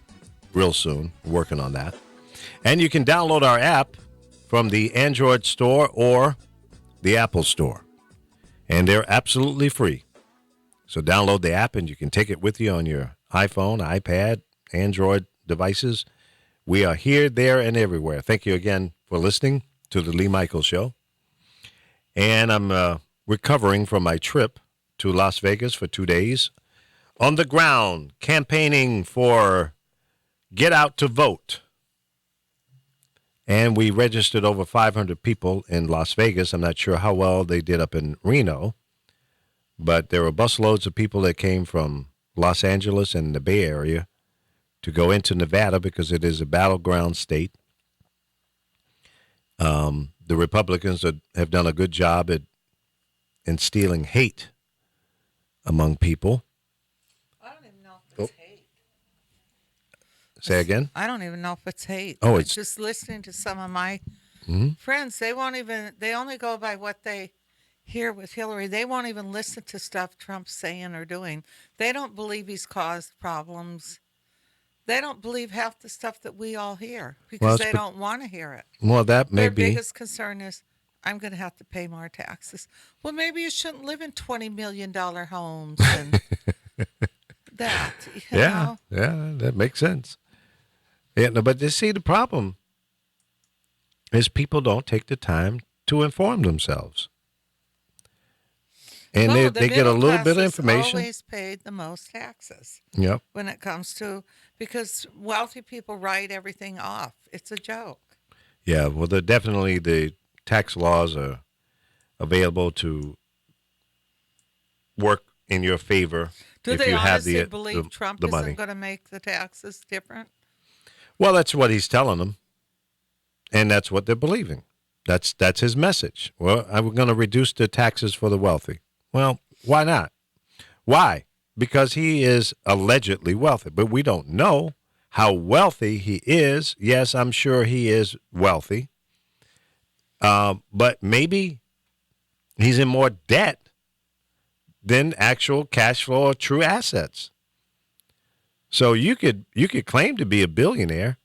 real soon. We're working on that. And you can download our app from the Android store or the Apple store. And they're absolutely free. So download the app and you can take it with you on your iPhone, iPad, Android devices. We are here, there, and everywhere. Thank you again for listening to the Lee Michaels Show. And I'm recovering from my trip to Las Vegas for 2 days. On the ground, campaigning for Get Out to Vote. And we registered over 500 people in Las Vegas. I'm not sure how well they did up in Reno. But there were busloads of people that came from Los Angeles and the Bay Area to go into Nevada because it is a battleground state. The Republicans have done a good job at instilling hate among people. I don't even know if it's hate. Say again? I don't even know if it's hate. Oh, I'm it's just listening to some of my friends. They only go by what they hear with Hillary. They won't even listen to stuff Trump's saying or doing. They don't believe he's caused problems. They don't believe half the stuff that we all hear because they don't want to hear it. Well, that may Their be. biggest concern is, I'm going to have to pay more taxes. Well, maybe you shouldn't live in $20 million homes and that. You know? Yeah, that makes sense. Yeah, no, but you see, the problem is people don't take the time to inform themselves. And No, they get a little bit of has information. Always paid the most taxes. Yep. When it comes to, because wealthy people write everything off. It's a joke. Yeah, well, definitely the tax laws are available to work in your favor Do if they you have honestly the believe Trump the isn't money. going to make the taxes different? Well, that's what he's telling them, and that's what they're believing. That's his message. Well, I'm going to reduce the taxes for the wealthy. Well, Why not? Why? Because he is allegedly wealthy, but we don't know how wealthy he is. Yes, I'm sure he is wealthy, but maybe he's in more debt than actual cash flow or true assets. So you could claim to be a billionaire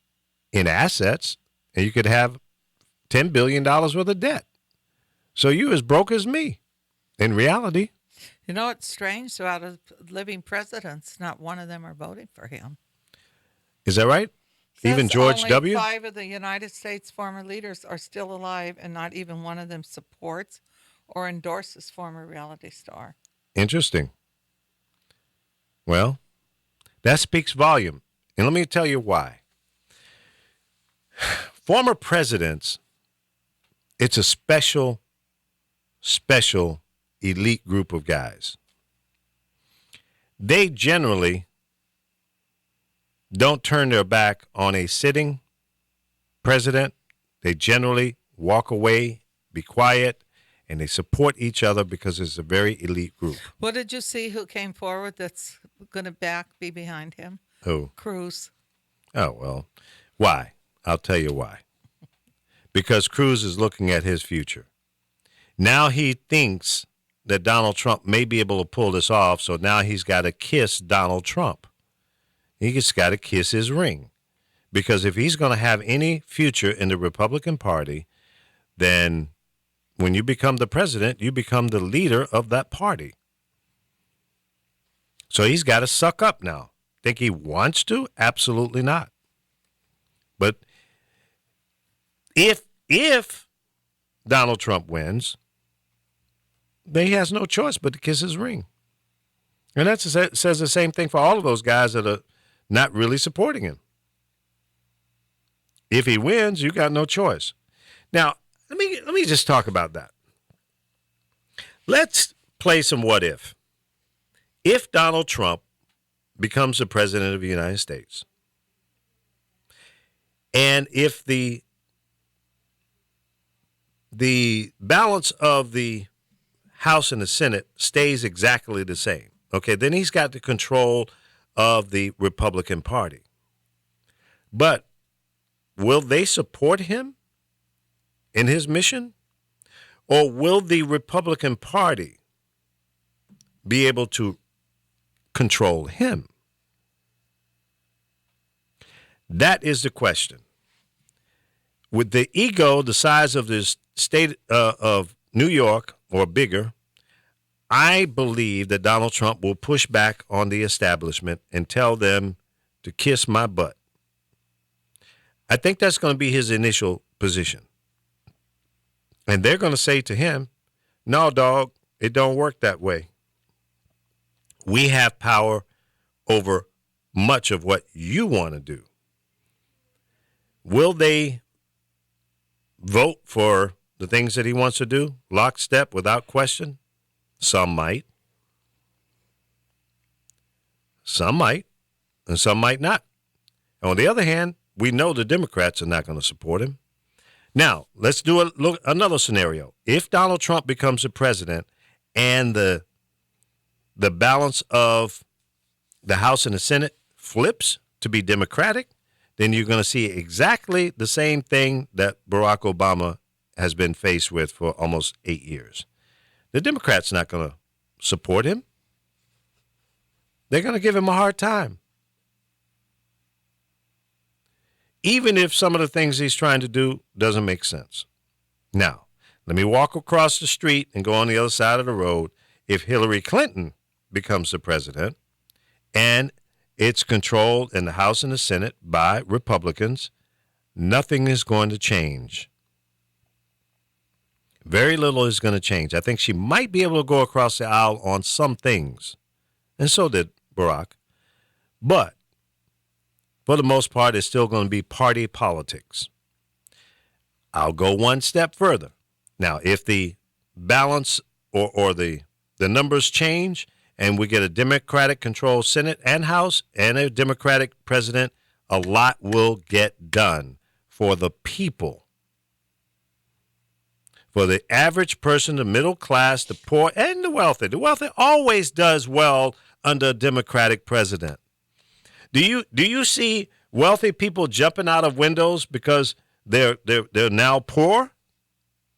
in assets, and you could have $10 billion worth of debt. So you as broke as me in reality. You know what's strange? So out of living presidents, not one of them are voting for him. Is that right? Even Says George only W.? 5 of the United States former leaders are still alive, and not even one of them supports or endorses former reality star. Interesting. Well, that speaks volume. And let me tell you why. Former presidents, it's a special elite group of guys. They generally don't turn their back on a sitting president. They generally walk away, be quiet, and they support each other because it's a very elite group. What did you see who came forward that's going to be behind him? Who? Cruz. Oh, well, why? I'll tell you why. Because Cruz is looking at his future. Now he thinks that Donald Trump may be able to pull this off, so now he's got to kiss Donald Trump. He just got to kiss his ring. Because if he's going to have any future in the Republican Party, then when you become the president, you become the leader of that party. So he's got to suck up now. Think he wants to? Absolutely not. But if Donald Trump wins, then he has no choice but to kiss his ring. And that says the same thing for all of those guys that are not really supporting him. If he wins, you got no choice. Now, let me just talk about that. Let's play some what if. If Donald Trump becomes the president of the United States, and if the balance of the House and the Senate stays exactly the same, okay, then he's got the control of the Republican Party. But will they support him in his mission? Or will the Republican Party be able to control him? That is the question. With the ego the size of the state of New York or bigger, I believe that Donald Trump will push back on the establishment and tell them to kiss my butt. I think that's going to be his initial position. And they're going to say to him, no, dog, it don't work that way. We have power over much of what you want to do. Will they vote for the things that he wants to do, lockstep, without question? Some might. Some might, and some might not. On the other hand, we know the Democrats are not going to support him. Now, let's do another scenario. If Donald Trump becomes the president and the balance of the House and the Senate flips to be Democratic, then you're going to see exactly the same thing that Barack Obama has been faced with for almost 8 years. The Democrats not going to support him. They're going to give him a hard time. Even if some of the things he's trying to do doesn't make sense. Now, let me walk across the street and go on the other side of the road. If Hillary Clinton becomes the president and it's controlled in the House and the Senate by Republicans, nothing is going to change. Very little is going to change. I think she might be able to go across the aisle on some things, and so did Barack. But for the most part, it's still going to be party politics. I'll go one step further. Now, if the balance or the numbers change and we get a Democratic-controlled Senate and House and a Democratic president, a lot will get done for the people. for the average person, the middle class, the poor, and the wealthy. The wealthy always does well under a Democratic president. Do you see wealthy people jumping out of windows because they're now poor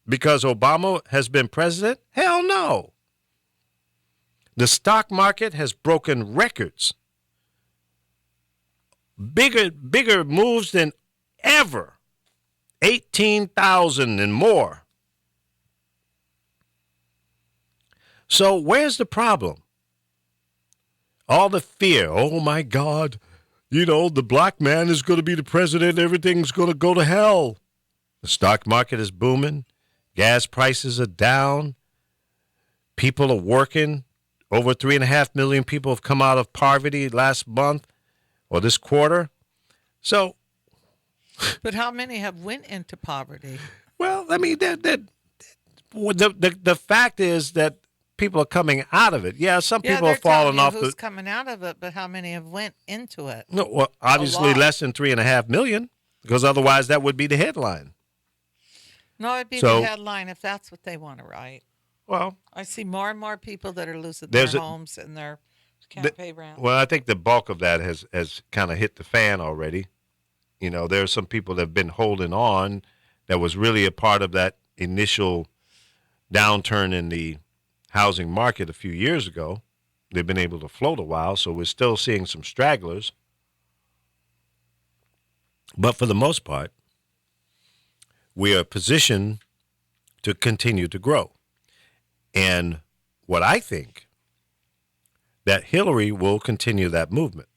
because Obama has been president? Hell no. The stock market has broken records. Bigger moves than ever. 18,000 and more. So where's the problem? All the fear. Oh, my God. The black man is going to be the president. Everything's going to go to hell. The stock market is booming. Gas prices are down. People are working. Over 3.5 million people have come out of poverty last month or this quarter. So. But how many have went into poverty? Well, I mean, the fact is that people are coming out of it. Yeah, some people are falling off. Who's coming out of it, but how many have went into it? No, well, obviously less than 3.5 million, because otherwise that would be the headline. No, it'd be the headline if that's what they want to write. Well, I see more and more people that are losing their homes and their can't pay rent. Well, I think the bulk of that has kind of hit the fan already. There are some people that have been holding on that was really a part of that initial downturn in the housing market a few years ago. They've been able to float a while, so we're still seeing some stragglers. But for the most part, we are positioned to continue to grow. And what I think, that Hillary will continue that movement.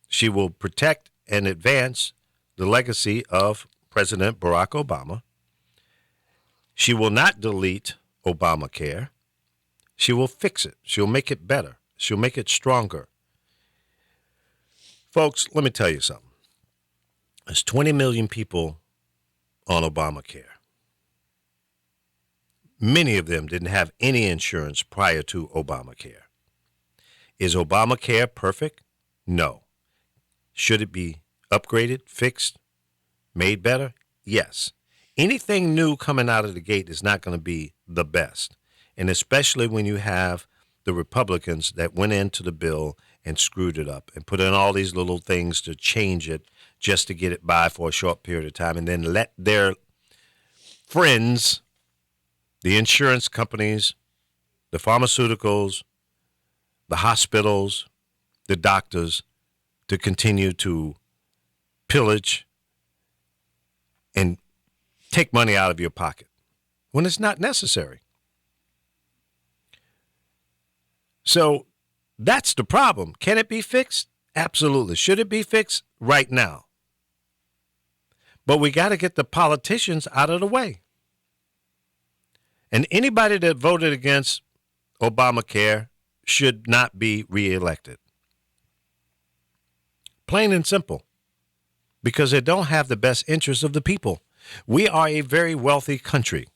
She will protect and advance the legacy of President Barack Obama. She will not delete Obamacare. She will fix it. She'll make it better. She'll make it stronger. Folks, let me tell you something. There's 20 million people on Obamacare. Many of them didn't have any insurance prior to Obamacare. Is Obamacare perfect? No. Should it be upgraded, fixed, made better? Yes. Anything new coming out of the gate is not going to be the best. And especially when you have the Republicans that went into the bill and screwed it up and put in all these little things to change it just to get it by for a short period of time and then let their friends, the insurance companies, the pharmaceuticals, the hospitals, the doctors, to continue to pillage and take money out of your pocket when it's not necessary. So that's the problem. Can it be fixed? Absolutely. Should it be fixed? Right now. But we got to get the politicians out of the way. And anybody that voted against Obamacare should not be reelected. Plain and simple. Because they don't have the best interests of the people. We are a very wealthy country.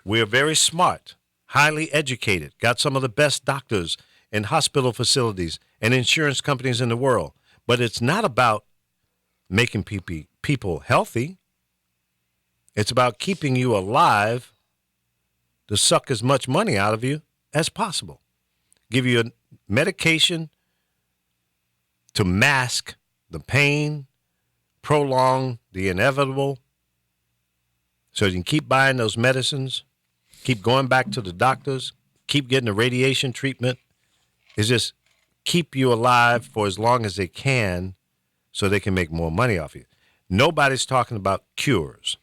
We are very smart, highly educated, got some of the best doctors and hospital facilities and insurance companies in the world. But it's not about making people healthy. It's about keeping you alive to suck as much money out of you as possible. Give you a medication to mask the pain, prolong the inevitable, so you can keep buying those medicines, keep going back to the doctors, keep getting the radiation treatment. It's just keep you alive for as long as they can so they can make more money off you. Nobody's talking about cures.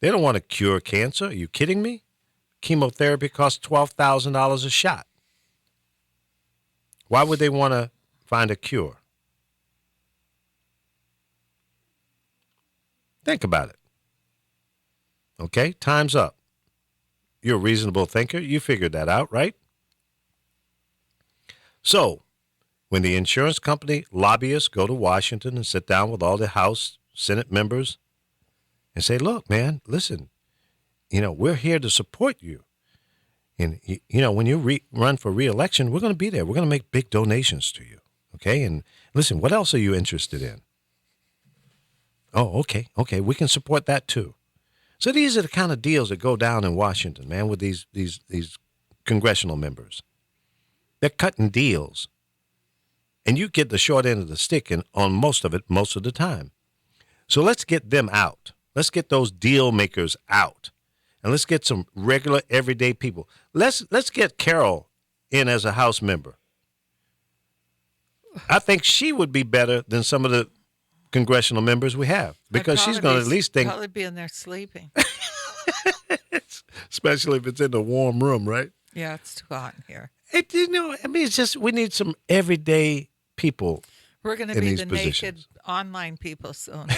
They don't want to cure cancer. Are you kidding me? Chemotherapy costs $12,000 a shot. Why would they want to find a cure? Think about it. Okay, time's up. You're a reasonable thinker. You figured that out, right? So, when the insurance company lobbyists go to Washington and sit down with all the House, Senate members and say, look, man, listen, we're here to support you. And, when you run for re-election, we're going to be there. We're going to make big donations to you. Okay? And listen, what else are you interested in? Oh, okay. We can support that too. So these are the kind of deals that go down in Washington, man, with these congressional members. They're cutting deals. And you get the short end of the stick on most of it most of the time. So let's get them out. Let's get those deal makers out. And let's get some regular, everyday people. Let's get Carol in as a House member. I think she would be better than some of the congressional members we have, because she's going to at least think. Probably be in there sleeping. Especially if it's in a warm room, right? Yeah, it's too hot in here. It's just we need some everyday people. We're going to in be these the positions. naked online people soon.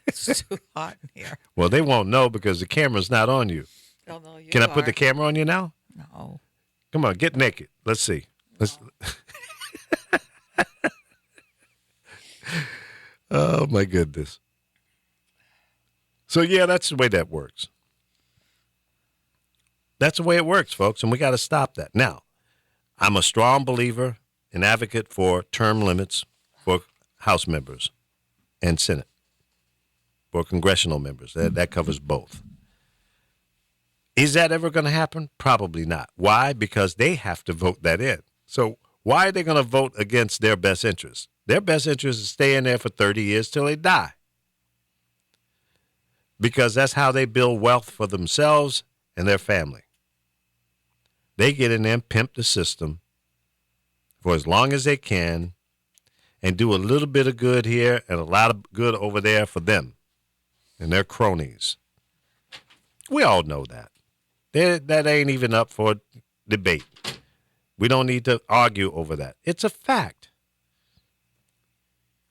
It's too hot in here. Well, they won't know because the camera's not on you. They'll know you Can I put the camera on you now? No. Come on, get naked. Let's see. Oh, my goodness. So, yeah, that's the way that works. That's the way it works, folks, and we got to stop that. Now, I'm a strong believer and advocate for term limits for House members and Senate, for congressional members. That covers both. Is that ever going to happen? Probably not. Why? Because they have to vote that in. So why are they going to vote against their best interest? Their best interest is staying there for 30 years till they die. Because that's how they build wealth for themselves and their family. They get in there and pimp the system for as long as they can and do a little bit of good here and a lot of good over there for them and their cronies. We all know that. That ain't even up for debate. We don't need to argue over that. It's a fact.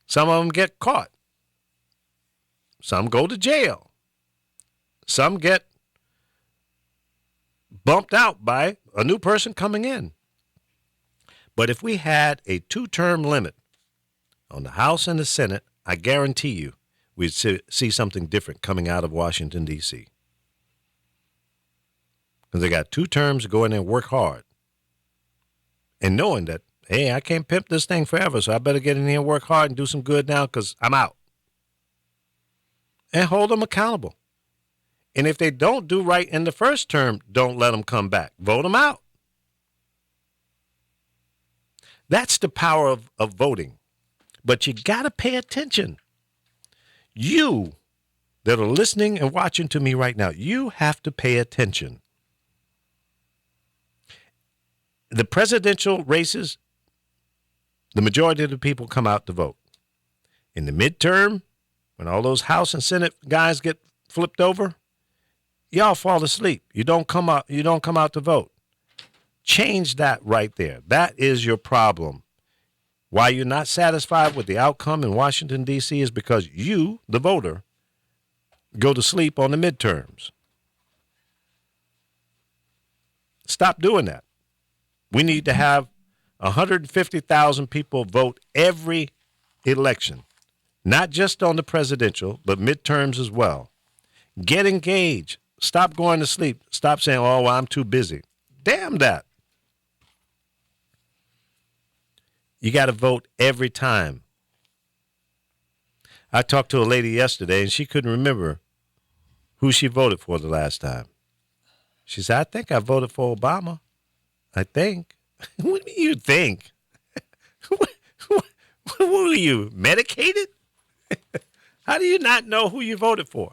Some of them get caught. Some go to jail. Some get bumped out by a new person coming in. But if we had a 2-term limit on the House and the Senate, I guarantee you we'd see something different coming out of Washington, D.C. Because they got 2 terms to go in there and work hard. And knowing that, hey, I can't pimp this thing forever, so I better get in here and work hard and do some good now because I'm out. And hold them accountable. And if they don't do right in the first term, don't let them come back. Vote them out. That's the power of voting. But you got to pay attention. You that are listening and watching to me right now, you have to pay attention. The presidential races, the majority of the people come out to vote. In the midterm, when all those House and Senate guys get flipped over, y'all fall asleep. You don't come out to vote. Change that right there. That is your problem. Why you're not satisfied with the outcome in Washington, D.C. is because you, the voter, go to sleep on the midterms. Stop doing that. We need to have 150,000 people vote every election, not just on the presidential, but midterms as well. Get engaged. Stop going to sleep. Stop saying, oh, well, I'm too busy. Damn that. You got to vote every time. I talked to a lady yesterday, and she couldn't remember who she voted for the last time. She said, I think I voted for Obama. I think. What do you think? What are you, medicated? How do you not know who you voted for?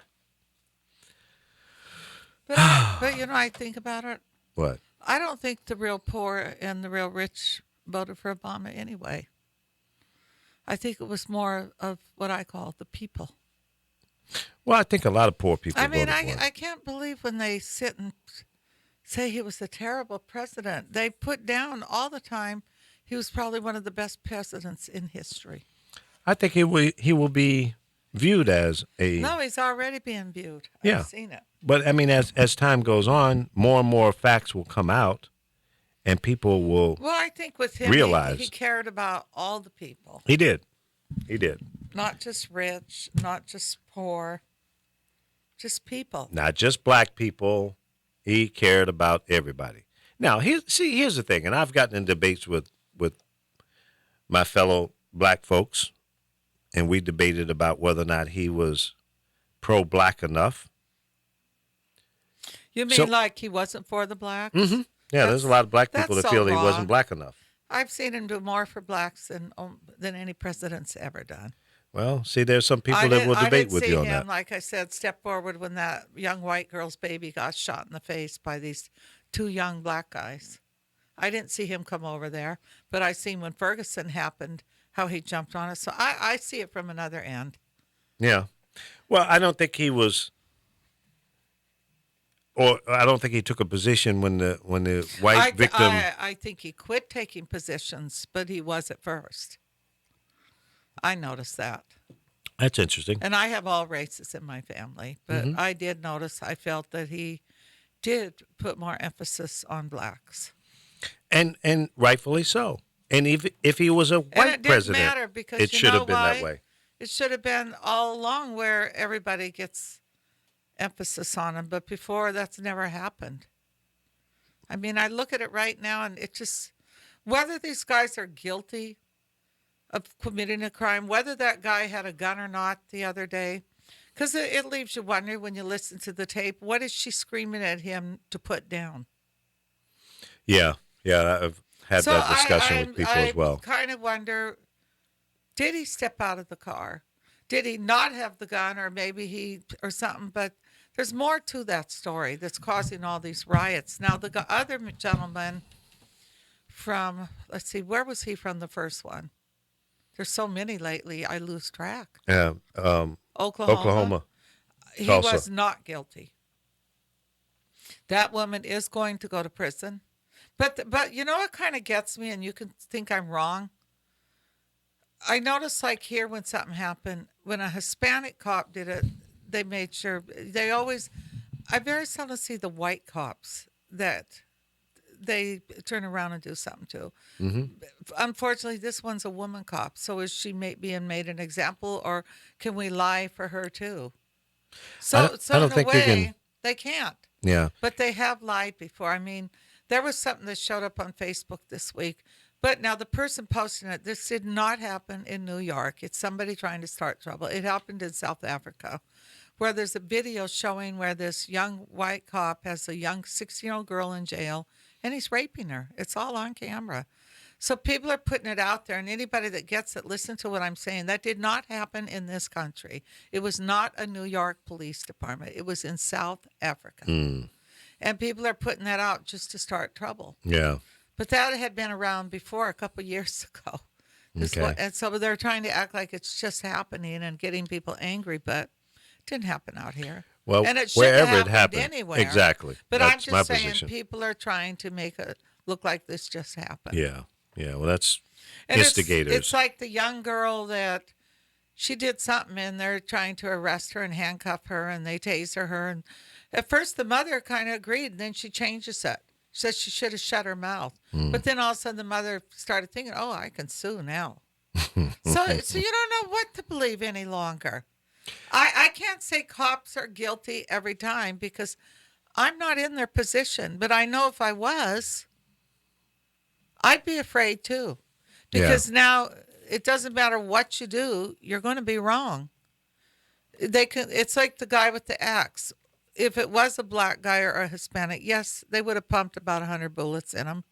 But I think about it. What? I don't think the real poor and the real rich voted for Obama anyway. I think it was more of what I call the people. Well, I think a lot of poor people voted for him. I can't believe when they sit and say he was a terrible president. They put down all the time he was probably one of the best presidents in history. I think he will be viewed as a... No, he's already being viewed. Yeah. I've seen it. But, I mean, as time goes on, more and more facts will come out, and people will Well, I think with him, realize. he cared about all the people. He did. He did. Not just rich, not just poor, just people. Not just black people. He cared about everybody. Now, here's the thing, and I've gotten in debates with my fellow black folks, and we debated about whether or not he was pro-black enough. You mean So- like he wasn't for the blacks? Mm-hmm. Yeah, there's a lot of black people that that's feel so that he wrong. wasn't black enough. I've seen him do more for blacks than any president's ever done. Well, see, there's some people that will I debate didn't with see you on him, that. like I said, step forward when that young white girl's baby got shot in the face by these two young black guys. I didn't see him come over there, but I seen when Ferguson happened how he jumped on it. So I see it from another end. Yeah. Well, I don't think he was, or I don't think he took a position when the white victim. I think he quit taking positions, but he was at first. I noticed that. That's interesting. And I have all races in my family, but Mm-hmm. I did notice, I felt that he did put more emphasis on blacks. And rightfully so. And if he was a And white it didn't president, matter because it you should know have been why? that way. It should have been all along where everybody gets emphasis on him, but before that's never happened. I mean, I look at it right now and it just, whether these guys are guilty of committing a crime, whether that guy had a gun or not the other day, because it leaves you wondering when you listen to the tape, what is she screaming at him to put down? Yeah. I've had that discussion with people as well. I kind of wonder, did he step out of the car? Did he not have the gun, or maybe or something? But there's more to that story that's causing all these riots. Now, the other gentleman from, let's see, where was he from the first one? There's so many lately, I lose track. Yeah. Oklahoma. He Tulsa. was not guilty. That woman is going to go to prison. But you know what kind of gets me, and you can think I'm wrong? I noticed like here when something happened, when a Hispanic cop did it, they made sure, I very seldom see the white cops that they turn around and do something to. Mm-hmm. Unfortunately, this one's a woman cop. So is she being made an example, or can we lie for her too? I don't in a think you way, can- they can't. Yeah. But they have lied before. I mean, there was something that showed up on Facebook this week. But now the person posting it, this did not happen in New York. It's somebody trying to start trouble. It happened in South Africa, where there's a video showing where this young white cop has a young 16-year-old girl in jail, and he's raping her. It's all on camera. So people are putting it out there, and anybody that gets it, listen to what I'm saying. That did not happen in this country. It was not a New York police department. It was in South Africa. And people are putting that out just to start trouble. Yeah. But that had been around before a couple of years ago. Okay. And so they're trying to act like it's just happening and getting people angry, but it didn't happen out here. Well, and it shouldn't wherever have it happened. anywhere. Exactly. But That's I'm just my saying position. people are trying to make it look like this just happened. Yeah. Well, that's And instigators. It's like the young girl that she did something and they're trying to arrest her and handcuff her and they taser her. And at first the mother kind of agreed, and then she changes it. She says she should have shut her mouth. But then all of a sudden the mother started thinking, oh, I can sue now. So you don't know what to believe any longer. I can't say cops are guilty every time because I'm not in their position. But I know if I was, I'd be afraid too. Because now it doesn't matter what you do, you're going to be wrong. It's like the guy with the axe. If it was a black guy or a Hispanic, yes, they would have pumped about 100 bullets in him.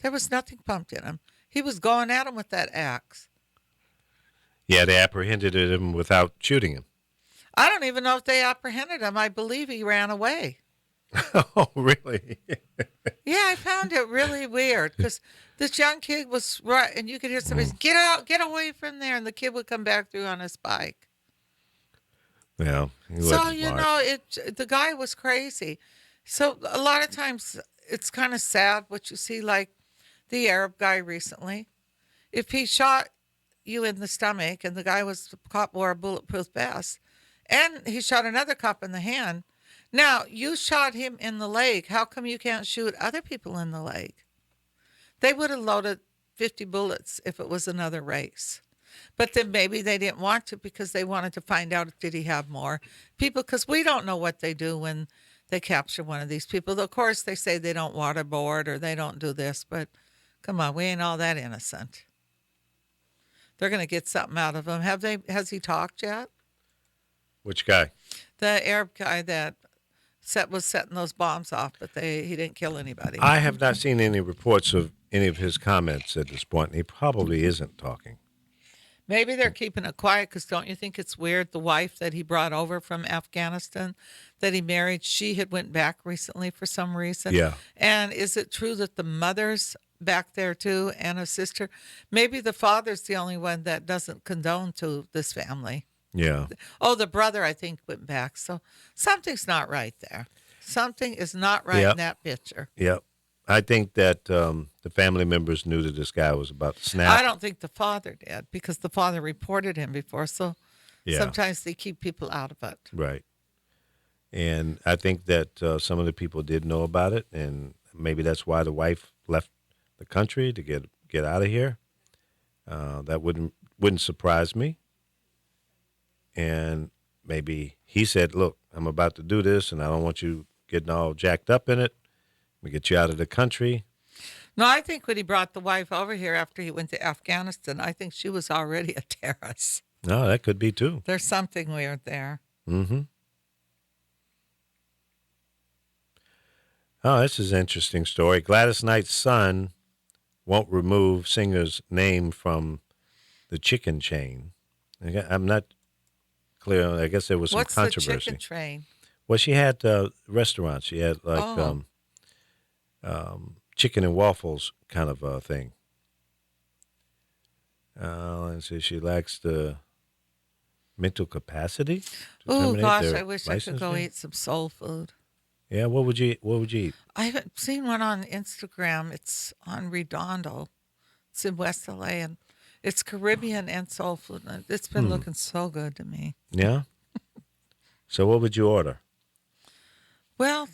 There was nothing pumped in him. He was going at him with that axe. Yeah, they apprehended him without shooting him. I don't even know if they apprehended him. I believe he ran away. Oh, really? Yeah, I found it really weird because this young kid was right, and you could hear somebody say, "Get out, get away from there," and the kid would come back through on his bike. Yeah. He So wasn't you smart. know, the guy was crazy. So a lot of times it's kind of sad what you see, like the Arab guy recently. If he shot you in the stomach, and the cop wore a bulletproof vest, and he shot another cop in the hand. Now you shot him in the leg. How come you can't shoot other people in the leg? They would have loaded 50 bullets if it was another race. But then maybe they didn't want to because they wanted to find out, did he have more people? Because we don't know what they do when they capture one of these people. Of course, they say they don't waterboard or they don't do this, but come on, we ain't all that innocent. They're going to get something out of him. Has he talked yet? Which guy? The Arab guy that was setting those bombs off, but he didn't kill anybody. I have not seen any reports of any of his comments at this point. He probably isn't talking. Maybe they're keeping it quiet because don't you think it's weird? The wife that he brought over from Afghanistan that he married, she had went back recently for some reason. Yeah. And is it true that the mother's back there too and a sister? Maybe the father's the only one that doesn't condone to this family. Yeah. Oh, the brother, I think, went back. So something's not right there. Something is not right Yep. in that picture. Yep. I think that the family members knew that this guy was about to snap. I don't think the father did because the father reported him before. So Yeah. sometimes they keep people out of it. Right. And I think that some of the people did know about it, and maybe that's why the wife left the country to get out of here. That wouldn't surprise me. And maybe he said, "Look, I'm about to do this, and I don't want you getting all jacked up in it. We get you out of the country." No, I think when he brought the wife over here after he went to Afghanistan, I think she was already a terrorist. No, that could be too. There's something weird there. Mm-hmm. Oh, this is an interesting story. Gladys Knight's son won't remove singer's name from the chicken chain. I'm not clear. I guess there was some What's the controversy. chicken train? Well, she had restaurants. She had like chicken and waffles kind of thing. Let's see. She lacks the mental capacity to Oh terminate gosh, their I wish I could go licensing. eat some soul food. Yeah, what would you eat? I haven't seen one on Instagram. It's on Redondo. It's in West LA, and it's Caribbean and soul food. And it's been looking so good to me. Yeah. So what would you order? Well,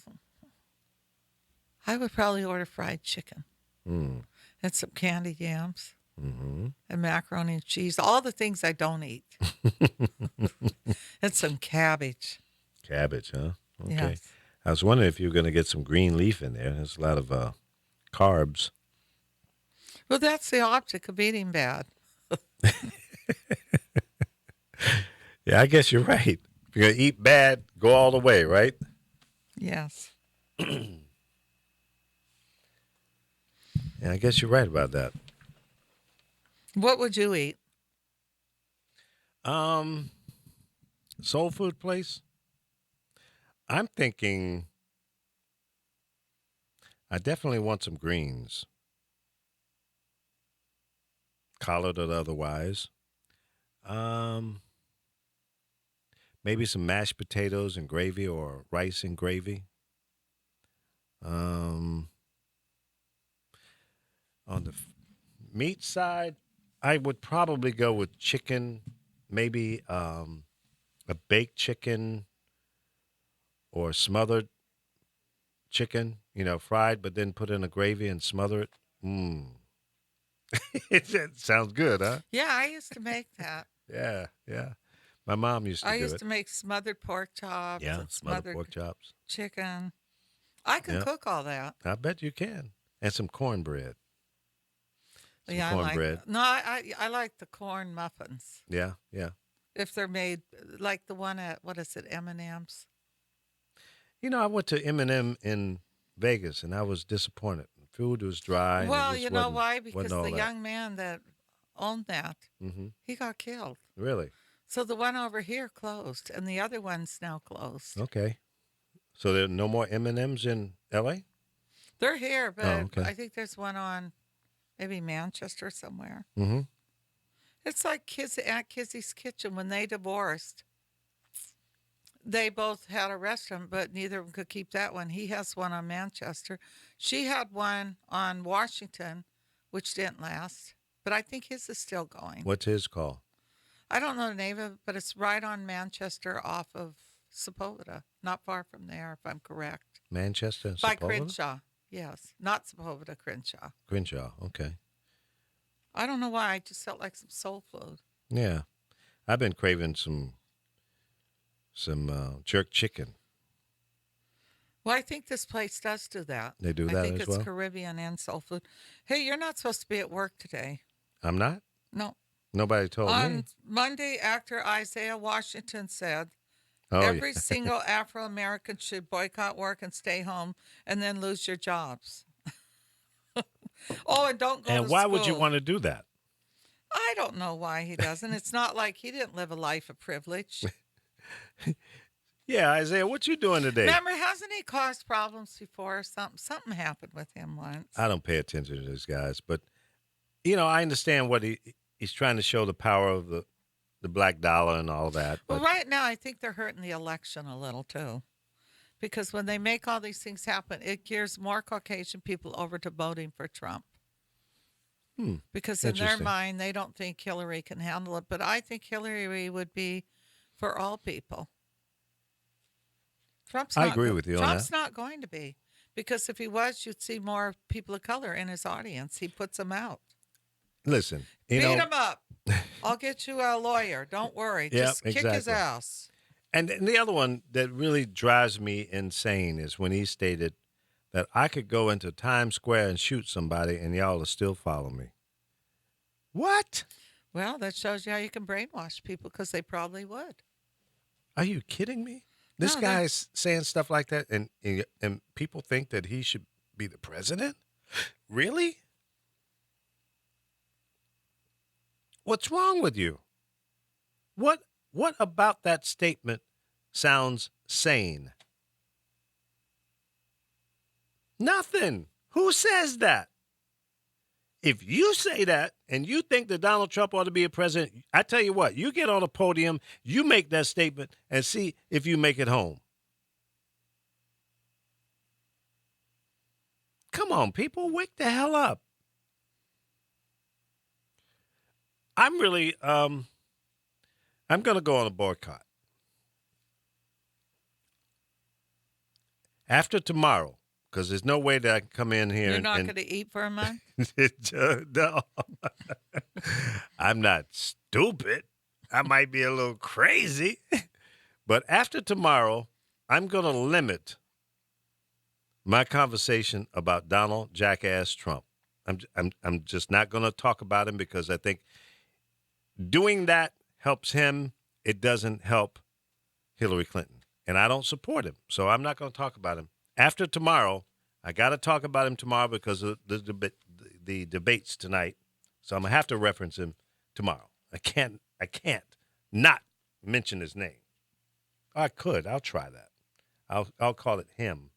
I would probably order fried chicken Mm. and some candied yams Mm-hmm. and macaroni and cheese, all the things I don't eat. And some cabbage. Cabbage, huh? Okay. Yes. I was wondering if you were going to get some green leaf in there. There's a lot of carbs. Well, that's the object of eating bad. Yeah, I guess you're right. If you're going to eat bad, go all the way, right? Yes. Yeah, I guess you're right about that. What would you eat? Soul food place? I'm thinking I definitely want some greens. Collard or otherwise. Maybe some mashed potatoes and gravy or rice and gravy. On the meat side, I would probably go with chicken, maybe a baked chicken or smothered chicken, fried, but then put in a gravy and smother it. It sounds good, huh? Yeah, I used to make that. Yeah, yeah. My mom used to I do used it. to make smothered pork chops Yeah, and smothered pork chops. chicken. I can Yeah. cook all that. I bet you can. And some cornbread. Some Yeah, cornbread. I like the corn muffins Yeah, yeah. if they're made like the one at what is it, M&M's. I went to M&M in Vegas, and I was disappointed. Food was dry. and it Well, just you know wasn't- why? Because wasn't all the that. young man that owned that, Mm-hmm. he got killed. Really? So the one over here closed, and the other one's now closed. Okay. So there are no more M&Ms in L.A.? They're here, but okay. I think there's one on maybe Manchester somewhere. Mm-hmm. It's like Aunt Kizzy's Kitchen. When they divorced, they both had a restaurant, but neither of them could keep that one. He has one on Manchester. She had one on Washington, which didn't last. But I think his is still going. What's his call? I don't know the name of it, but it's right on Manchester off of Sepulveda. Not far from there, if I'm correct. Manchester and By Sepulveda? Crenshaw. Yes. Not Sepulveda, Crenshaw. Crenshaw, okay. I don't know why. I just felt like some soul food. Yeah. I've been craving some jerk chicken. Well, I think this place does do that. They do I that think as it's well? Caribbean and soul food. Hey, you're not supposed to be at work today. I'm not? No. Nobody told On me. Monday, actor Isaiah Washington said Oh, Every yeah. single Afro American should boycott work and stay home and then lose your jobs. Oh, and don't go And to why school. would you want to do that? I don't know why he doesn't. It's not like he didn't live a life of privilege. Yeah, Isaiah, what you doing today? Remember, hasn't he caused problems before or something? Something happened with him once. I don't pay attention to these guys, but I understand what he's trying to show the power of the black dollar and all that. Well, But right now, I think they're hurting the election a little too. Because when they make all these things happen, it gears more Caucasian people over to voting for Trump. Because in their Interesting. mind, they don't think Hillary can handle it. But I think Hillary would be for all people. I agree with you on Trump's that. not going to be. Because if he was, you'd see more people of color in his audience. He puts them out. listen, Beat him up. I'll get you a lawyer. Don't worry. Yeah, Just kick his exactly. ass. and the other one that really drives me insane is when he stated that I could go into Times Square and shoot somebody and y'all will still follow me. What? Well, that shows you how you can brainwash people because they probably would. Are you kidding me? This No, guy's saying stuff like that, and people think that he should be the president? Really? What's wrong with you? What about that statement sounds sane? Nothing. Who says that? If you say that and you think that Donald Trump ought to be a president, I tell you what, you get on a podium, you make that statement, and see if you make it home. Come on, people, wake the hell up. I'm really, I'm going to go on a boycott. After tomorrow, because there's no way that I can come in here You're not and going to eat for a month? no, I'm not stupid. I might be a little crazy, but after tomorrow, I'm going to limit my conversation about Donald Jackass Trump. I'm just not going to talk about him because I think doing that helps him. It doesn't help Hillary Clinton, and I don't support him, so I'm not going to talk about him. After tomorrow, I got to talk about him tomorrow because of the debates tonight. So I'm gonna have to reference him tomorrow. I can't not mention his name. I could. I'll try that. I'll call it him.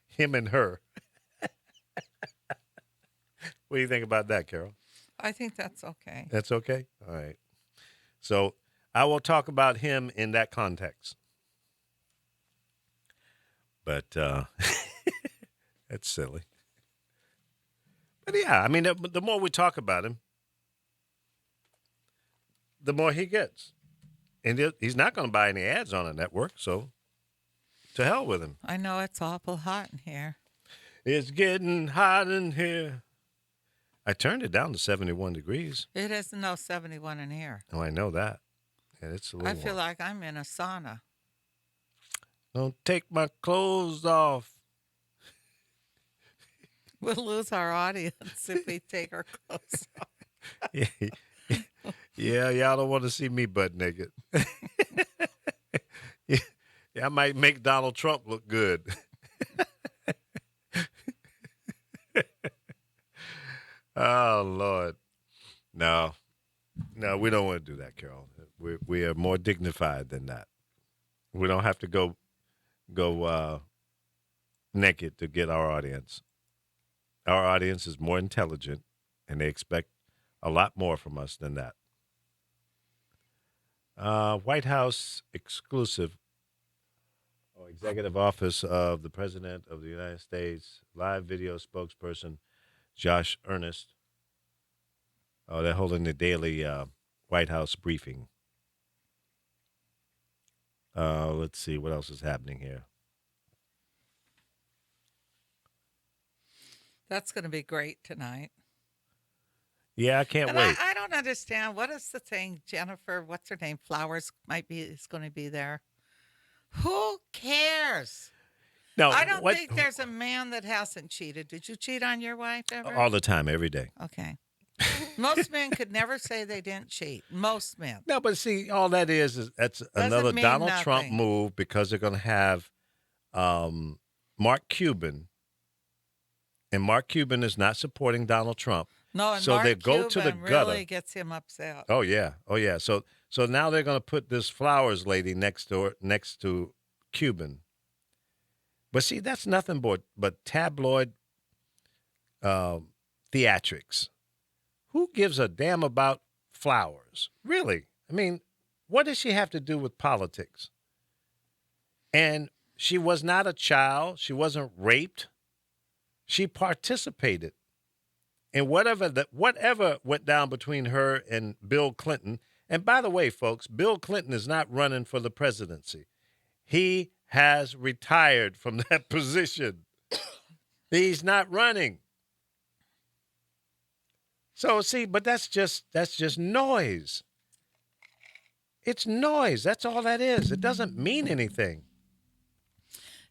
Him and her. What do you think about that, Carol? I think that's okay. That's okay? All right. So I will talk about him in that context. But that's silly. But yeah, I mean, the more we talk about him, the more he gets. And he's not going to buy any ads on a network, so to hell with him. I know it's awful hot in here. It's getting hot in here. I turned it down to 71 degrees. It isn't no 71 in here. Oh, I know that. And it's a little I feel warm. like I'm in a sauna. Don't take my clothes off. We'll lose our audience if we take our clothes off. Yeah, y'all don't want to see me butt naked. Yeah, I might make Donald Trump look good. Oh, Lord. No, we don't want to do that, Carol. We are more dignified than that. We don't have to go naked to get our audience. Our audience is more intelligent, and they expect a lot more from us than that. White House exclusive or executive office of the President of the United States, live video spokesperson Josh Earnest. Oh, they're holding the daily White House briefing. Let's see what else is happening here. That's going to be great tonight. Yeah, I can't And wait. I don't understand. What is the thing? Jennifer, what's her name? Flowers is going to be there. Who cares? No, I don't what- think there's a man that hasn't cheated. Did you cheat on your wife ever? all the time, every day. Okay. Most men could never say they didn't cheat. Most men. No, but see, all that is that's another mean Donald Trump nothing. move because they're going to have Mark Cuban, and Mark Cuban is not supporting Donald Trump. No, and So Mark they go to the Cuban gutter. really gets him upset. Oh yeah, oh yeah. So now they're going to put this Flowers lady next to Cuban. But see, that's nothing but tabloid theatrics. Who gives a damn about Flowers? Really? I mean, what does she have to do with politics? And she was not a child. She wasn't raped. She participated in whatever went down between her and Bill Clinton. And by the way, folks, Bill Clinton is not running for the presidency. He has retired from that position. He's not running. So see, but that's just noise. It's noise. That's all that is. It doesn't mean anything.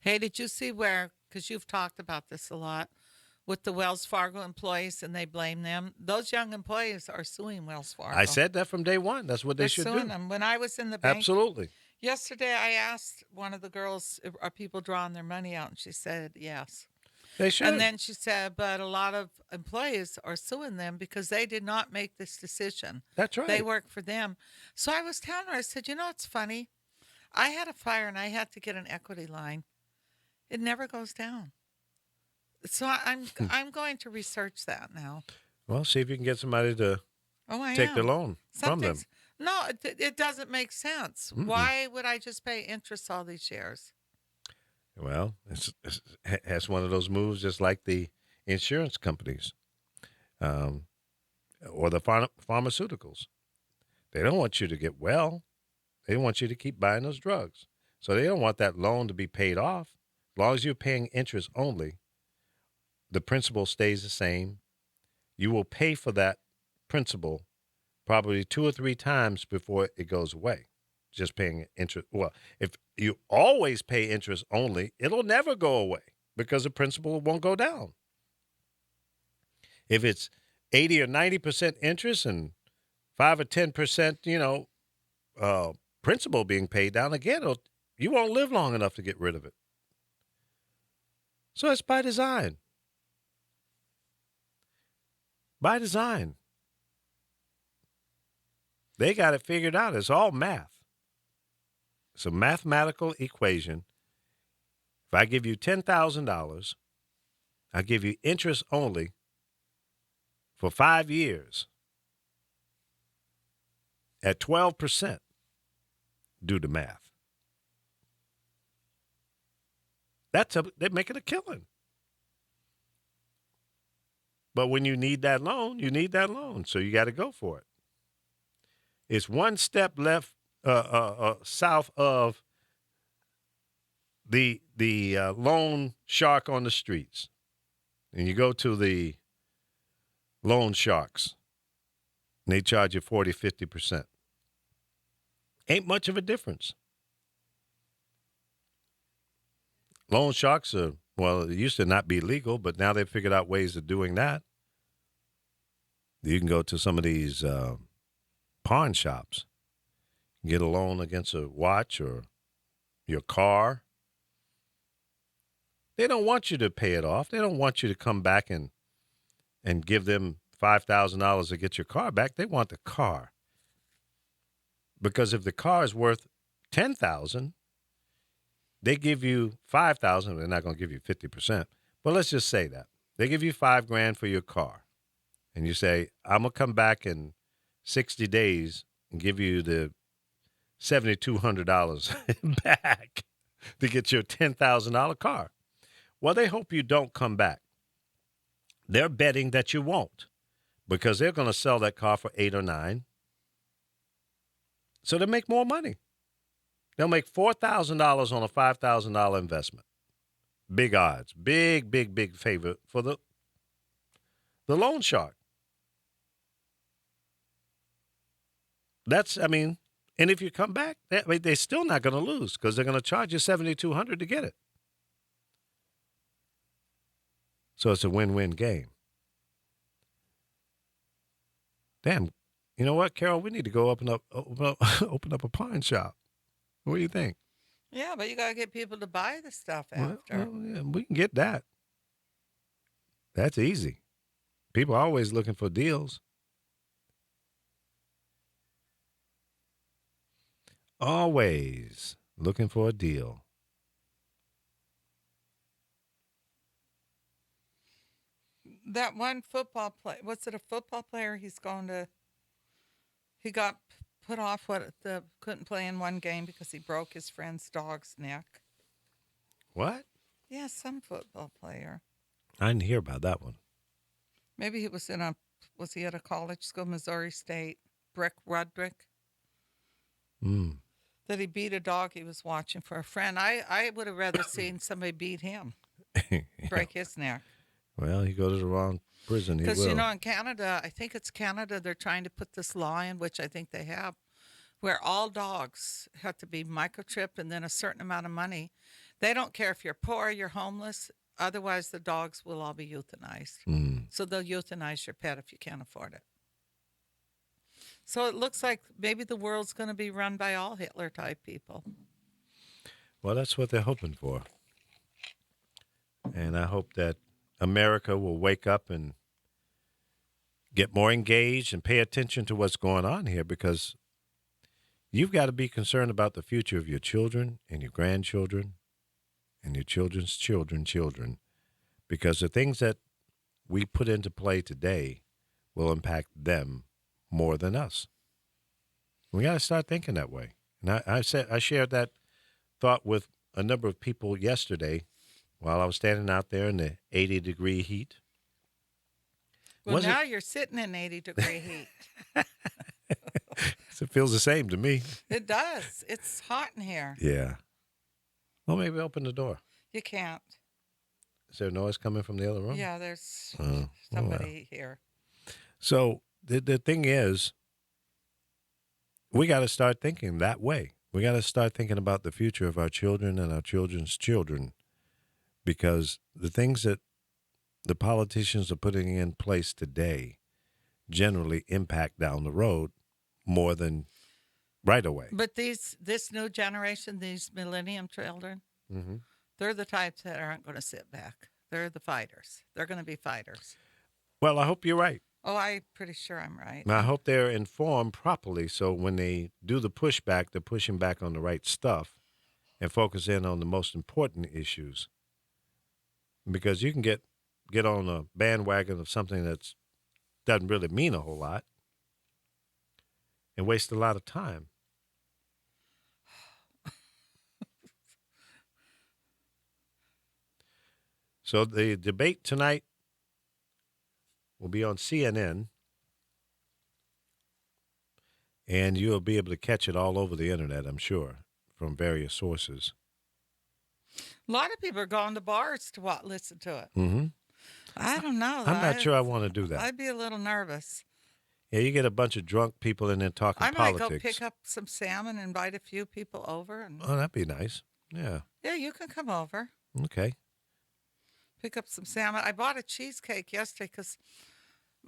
Hey, did you see where, because you've talked about this a lot, with the Wells Fargo employees and they blame them? Those young employees are suing Wells Fargo. I said that from day one. That's what they They're should suing do. them. When I was in the bank Absolutely. yesterday, I asked one of the girls, are people drawing their money out? And she said, yes. They should. And then she said, but a lot of employees are suing them because they did not make this decision. That's right. They work for them. So I was telling her, I said, you know, it's funny. I had a fire and I had to get an equity line. It never goes down. So I'm going to research that now. Well, see if you can get somebody to I take am. the loan from them. Something's- No, it doesn't make sense. Why would I just pay interest all these years? Well, it's one of those moves just like the insurance companies or the pharmaceuticals. They don't want you to get well. They want you to keep buying those drugs. So they don't want that loan to be paid off. As long as you're paying interest only, the principal stays the same. You will pay for that principal probably 2 or 3 times before it goes away. Just paying interest. Well, if you always pay interest only, it'll never go away because the principal won't go down. If it's 80 or 90% interest and 5 or 10%, principal being paid down, again, you won't live long enough to get rid of it. So it's by design. By design. They got it figured out. It's all math. It's a mathematical equation. If I give you $10,000, I give you interest only for 5 years at 12%. Do the math. They're making a killing. But when you need that loan, you need that loan. So you got to go for it. It's one step left south of the loan shark on the streets. And you go to the loan sharks, and they charge you 40, 50%. Ain't much of a difference. Loan sharks it used to not be legal, but now they've figured out ways of doing that. You can go to some of these pawn shops, get a loan against a watch or your car. They don't want you to pay it off. They don't want you to come back and give them $5,000 to get your car back. They want the car. Because if the car is worth $10,000, they give you $5,000. They're not going to give you 50%, but let's just say that they give you $5,000 for your car, and you say, "I'm gonna come back in 60 days and give you the $7,200 back to get your $10,000 car." Well, they hope you don't come back. They're betting that you won't, because they're going to sell that car for 8 or 9. So they make more money. They'll make $4,000 on a $5,000 investment. Big odds. Big favor for the loan shark. And if you come back, they're still not going to lose because they're going to charge you $7,200 to get it. So it's a win-win game. Damn, you know what, Carol? We need to go open up open up a pawn shop. What do you think? Yeah, but you got to get people to buy the stuff Well, after. yeah, we can get that. That's easy. People are always looking for deals. Always looking for a deal. That one football play, was it a football player? He got put off couldn't play in one game because he broke his friend's dog's neck. What? Yeah, some football player. I didn't hear about that one. Maybe was he at a college school, Missouri State, Brick Rudrick, Mm. that he beat a dog he was watching for a friend. I would have rather seen somebody beat him, break his neck. Well, he go to the wrong prison. He Because, will. in Canada, I think it's Canada, they're trying to put this law in, which I think they have, where all dogs have to be microchipped and then a certain amount of money. They don't care if you're poor, you're homeless. Otherwise, the dogs will all be euthanized. Mm. So they'll euthanize your pet if you can't afford it. So it looks like maybe the world's going to be run by all Hitler-type people. Well, that's what they're hoping for. And I hope that America will wake up and get more engaged and pay attention to what's going on here, because you've got to be concerned about the future of your children and your grandchildren and your children's children, because the things that we put into play today will impact them more than us. We got to start thinking that way. And I shared that thought with a number of people yesterday while I was standing out there in the 80-degree heat. Well, now you're sitting in 80-degree heat. It feels the same to me. It does. It's hot in here. Yeah. Well, maybe open the door. You can't. Is there noise coming from the other room? Yeah, there's Oh, somebody here. So the thing is, we got to start thinking that way. We got to start thinking about the future of our children and our children's children, because the things that the politicians are putting in place today generally impact down the road more than right away. But this new generation, these millennium children, Mm-hmm. they're the types that aren't going to sit back. They're the fighters. They're going to be fighters. Well, I hope you're right. Oh, I'm pretty sure I'm right. And I hope they're informed properly, so when they do the pushback, they're pushing back on the right stuff and focus in on the most important issues. Because you can get on a bandwagon of something that doesn't really mean a whole lot and waste a lot of time. So the debate tonight will be on CNN, and you'll be able to catch it all over the internet, I'm sure, from various sources. A lot of people are going to bars to listen to it. Mm-hmm. I don't know. I'm not sure I want to do that. I'd be a little nervous. Yeah, you get a bunch of drunk people in there talking I might politics. go pick up some salmon and invite a few people over. And Oh, that'd be nice. Yeah. yeah, you can come over. Okay. Pick up some salmon. I bought a cheesecake yesterday because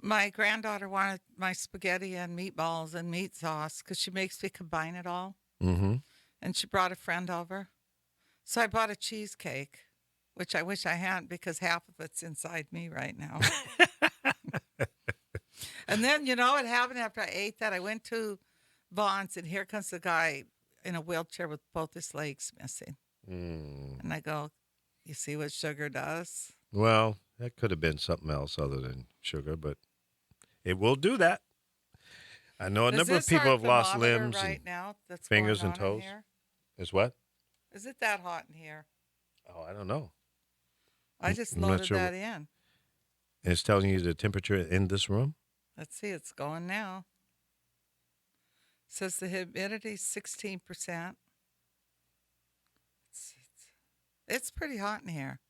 my granddaughter wanted my spaghetti and meatballs and meat sauce because she makes me combine it all. Mm-hmm. And she brought a friend over. So I bought a cheesecake, which I wish I hadn't because half of it's inside me right now. And then, what happened after I ate that? I went to Vaughn's, and here comes the guy in a wheelchair with both his legs missing. Mm. And I go, you see what sugar does? Well, that could have been something else other than sugar, but it will do that. I know a Is number of this people our have lost thermometer limbs right and now that's fingers going and on in toes. here? Is what? Is it that hot in here? Oh, I don't know. I just I'm not loaded sure that in. It's telling you the temperature in this room? Let's see, it's going now. Says the humidity 16%. It's pretty hot in here.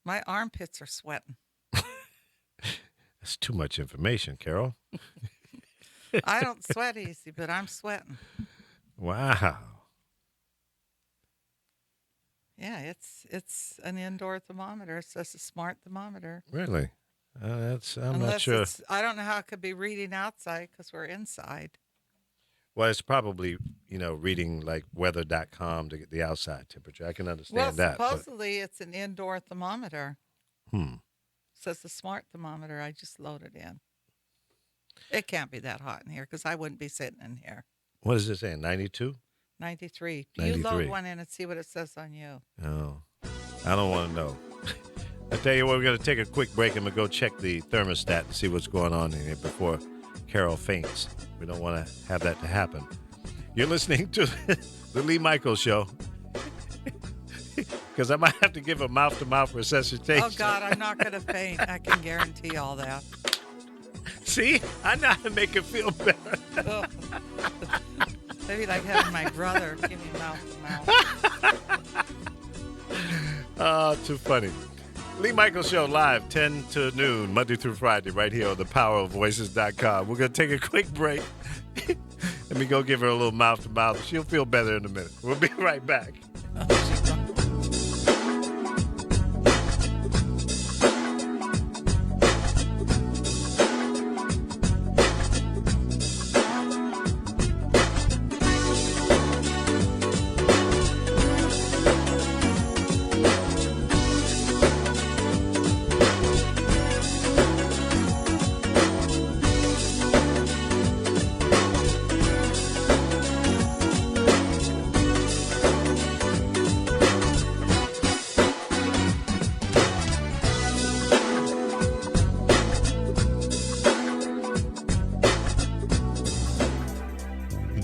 My armpits are sweating. That's too much information, Carol. I don't sweat easy, but I'm sweating. Wow. Yeah, it's an indoor thermometer. It's just a smart thermometer. Really? I'm not sure. I don't know how it could be reading outside because we're inside. Well, it's probably, reading like weather.com to get the outside temperature. I can understand that. Well, supposedly it's an indoor thermometer. So it's a smart thermometer. I just loaded in. It can't be that hot in here because I wouldn't be sitting in here. What is it saying? 92? 93. 93. You load one in and see what it says on you. Oh, I don't want to know. I tell you what, we're going to take a quick break and we'll go check the thermostat and see what's going on in here before Carol faints. We don't want to have that to happen. You're listening to the Lee Michaels Show. Because I might have to give a mouth-to-mouth resuscitation. Oh, God, I'm not going to faint. I can guarantee all that. See? I know how to make it feel better. Oh. Maybe like having my brother give me mouth-to-mouth. Oh, too funny. Lee Michaels Show live 10 to noon, Monday through Friday, right here on thepowerofvoices.com. We're going to take a quick break. Let me go give her a little mouth-to-mouth. She'll feel better in a minute. We'll be right back.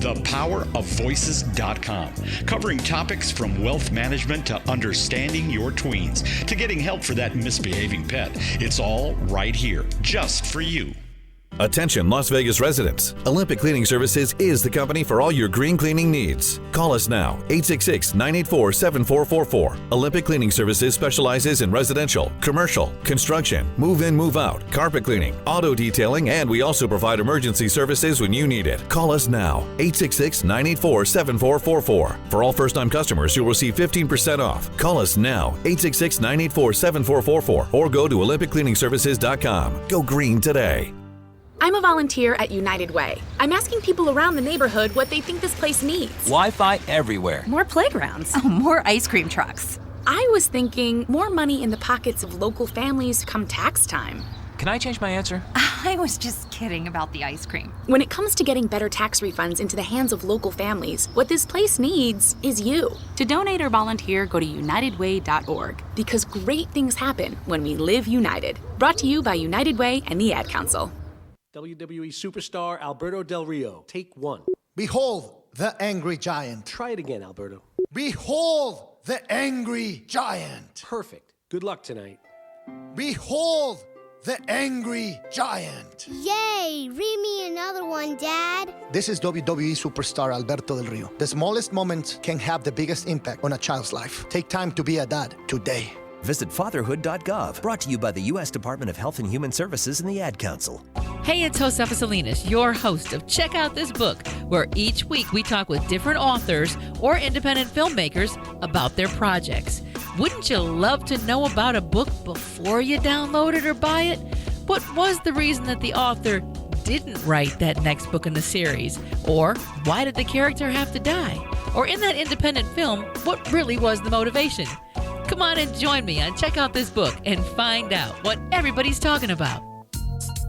thepowerofvoices.com, covering topics from wealth management to understanding your tweens to getting help for that misbehaving pet. It's all right here, just for you. Attention Las Vegas residents. Olympic Cleaning Services is the company for all your green cleaning needs. Call us now, 866-984-7444. Olympic Cleaning Services specializes in residential, commercial, construction, move-in, move-out, carpet cleaning, auto detailing, and we also provide emergency services when you need it. Call us now, 866-984-7444. For all first-time customers, you'll receive 15% off. Call us now, 866-984-7444, or go to OlympicCleaningservices.com. Go green today. I'm a volunteer at United Way. I'm asking people around the neighborhood what they think this place needs. Wi-Fi everywhere. More playgrounds. Oh, more ice cream trucks. I was thinking more money in the pockets of local families come tax time. Can I change my answer? I was just kidding about the ice cream. When it comes to getting better tax refunds into the hands of local families, what this place needs is you. To donate or volunteer, go to unitedway.org. Because great things happen when we live united. Brought to you by United Way and the Ad Council. WWE superstar Alberto Del Rio. Take one. Behold the angry giant. Try it again, Alberto. Behold the angry giant. Perfect. Good luck tonight. Behold the angry giant. Yay! Read me another one, Dad. This is WWE superstar Alberto Del Rio. The smallest moments can have the biggest impact on a child's life. Take time to be a dad today. Visit fatherhood.gov. Brought to you by the U.S. Department of Health and Human Services and the Ad Council. Hey, it's Josefa Salinas, your host of Check Out This Book, where each week we talk with different authors or independent filmmakers about their projects. Wouldn't you love to know about a book before you download it or buy it? What was the reason that the author didn't write that next book in the series? Or why did the character have to die? Or in that independent film, what really was the motivation? Come on and join me on Check Out This Book and find out what everybody's talking about.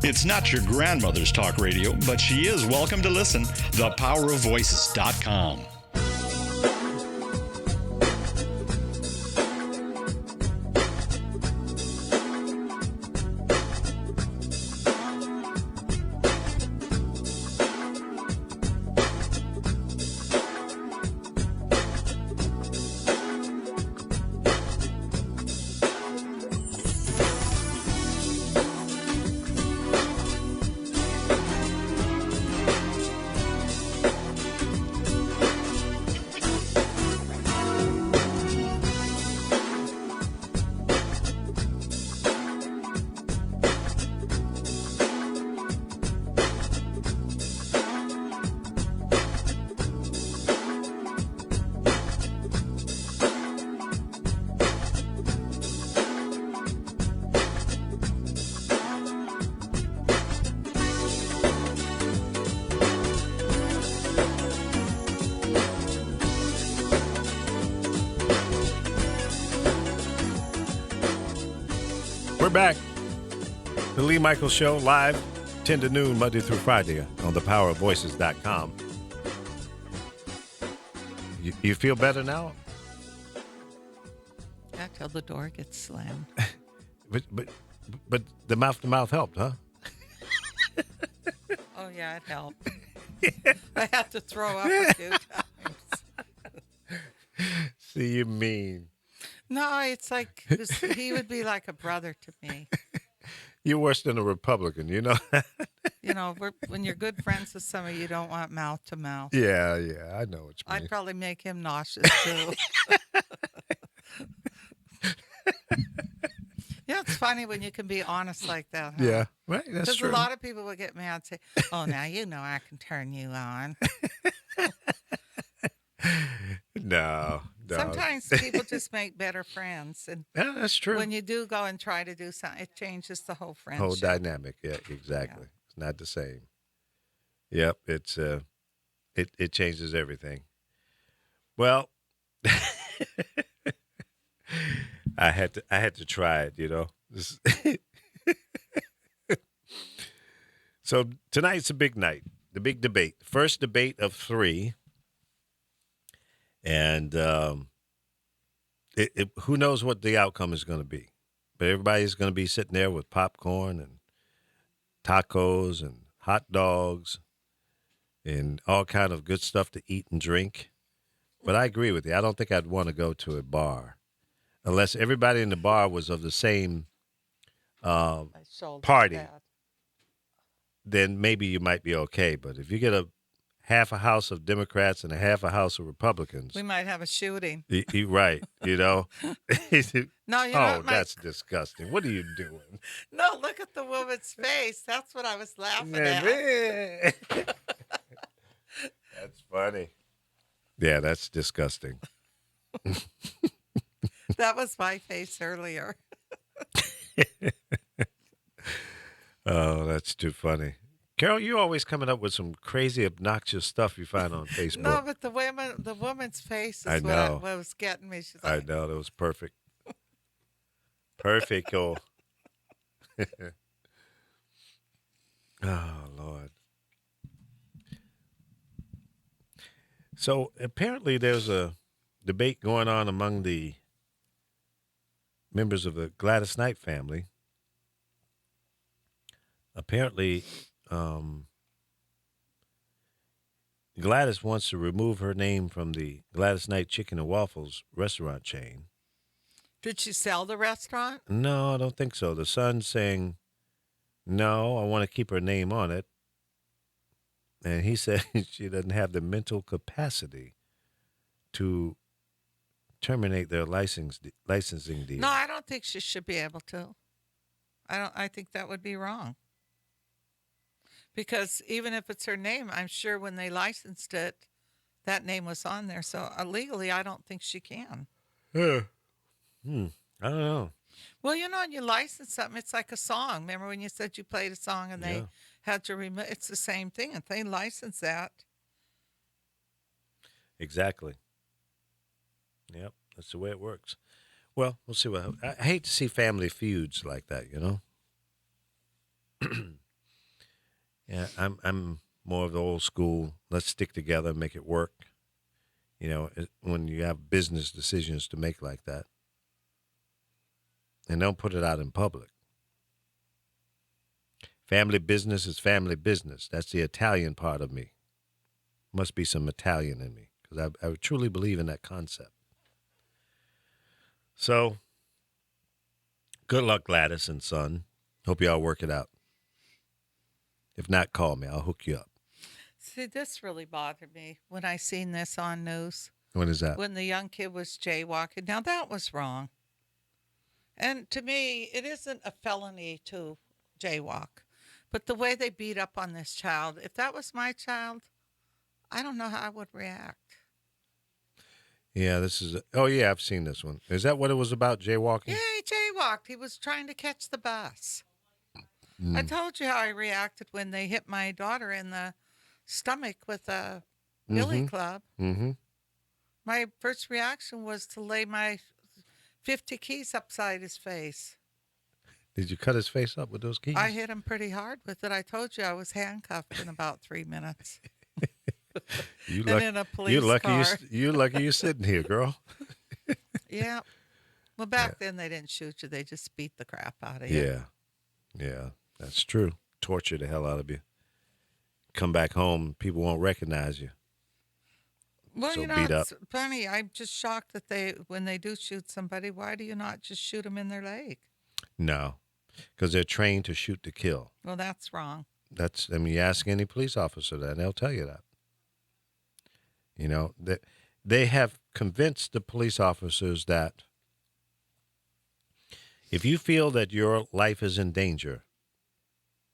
It's not your grandmother's talk radio, but she is welcome to listen. thepowerofvoices.com. back. The Lee Michaels Show, live 10 to noon, Monday through Friday on thepowerofvoices.com. You feel better now? Yeah, till the door gets slammed. But the mouth-to-mouth helped, huh? Oh, yeah, it helped. I had to throw up a few times. See, you mean. No, it's like he would be like a brother to me. You're worse than a Republican, you know? You know, when you're good friends with somebody, you don't want mouth to mouth. Yeah, I know what you mean. I'd probably make him nauseous, too. Yeah, it's funny when you can be honest like that. Huh? Yeah, right. That's true. Because a lot of people would get mad and say, "Oh, now you know I can turn you on." No. Sometimes people just make better friends, and yeah, that's true. when you do go and try to do something, it changes the whole friendship. Whole dynamic. Yeah, exactly. Yeah. It's not the same. Yep, it's it changes everything. Well, I had to try it, you know. So tonight's a big night, the big debate, first debate of 3, and who knows what the outcome is going to be, but everybody's going to be sitting there with popcorn and tacos and hot dogs and all kind of good stuff to eat and drink. But I agree with you. I don't think I'd want to go to a bar unless everybody in the bar was of the same party. Then maybe you might be okay. But if you get half a house of Democrats and a half a house of Republicans, we might have a shooting. You're right. You know. No, that's disgusting. What are you doing? No, look at the woman's face. That's what I was laughing at. That's funny. Yeah, that's disgusting. That was my face earlier. Oh, that's too funny. Carol, you're always coming up with some crazy, obnoxious stuff you find on Facebook. No, but the woman's face is what was getting me. She's like, I know. That was perfect. Perfect. Oh, Lord. So apparently there's a debate going on among the members of the Gladys Knight family. Apparently, Gladys wants to remove her name from the Gladys Knight Chicken and Waffles restaurant chain. Did she sell the restaurant? No, I don't think so. The son's saying, no, I want to keep her name on it. And he said she doesn't have the mental capacity to terminate their licensing deal. No, I don't think she should be able to. I think that would be wrong. Because even if it's her name, I'm sure when they licensed it, that name was on there. So legally, I don't think she can. I don't know. Well, you license something. It's like a song. Remember when you said you played a song and they had to remove? It's the same thing. If they license that. Exactly. Yep, that's the way it works. Well, we'll see I hate to see family feuds like that, you know? Yeah, I'm more of the old school. Let's stick together and make it work. You know, when you have business decisions to make like that. And don't put it out in public. Family business is family business. That's the Italian part of me. Must be some Italian in me because I truly believe in that concept. So, good luck, Gladys and son. Hope y'all work it out. If not, call me. I'll hook you up. See, this really bothered me when I seen this on news. When is that? When the young kid was jaywalking. Now, that was wrong. And to me, it isn't a felony to jaywalk. But the way they beat up on this child, if that was my child, I don't know how I would react. Yeah, I've seen this one. Is that what it was about, jaywalking? Yeah, he jaywalked. He was trying to catch the bus. I told you how I reacted when they hit my daughter in the stomach with a billy club. Mm-hmm. My first reaction was to lay my 50 keys upside his face. Did you cut his face up with those keys? I hit him pretty hard with it. I told you I was handcuffed in about 3 minutes. You and in a police you lucky car. you lucky you're sitting here, girl. Yeah. Well, back then they didn't shoot you. They just beat the crap out of you. Yeah. Yeah, that's true. Torture the hell out of you. Come back home, people won't recognize you. Well, So you know, beat up. it's funny. I'm just shocked that when they do shoot somebody, why do you not just shoot them in their leg? No, because they're trained to shoot to kill. Well, that's wrong. You ask any police officer that, and they'll tell you that. You know, that they have convinced the police officers that if you feel that your life is in danger,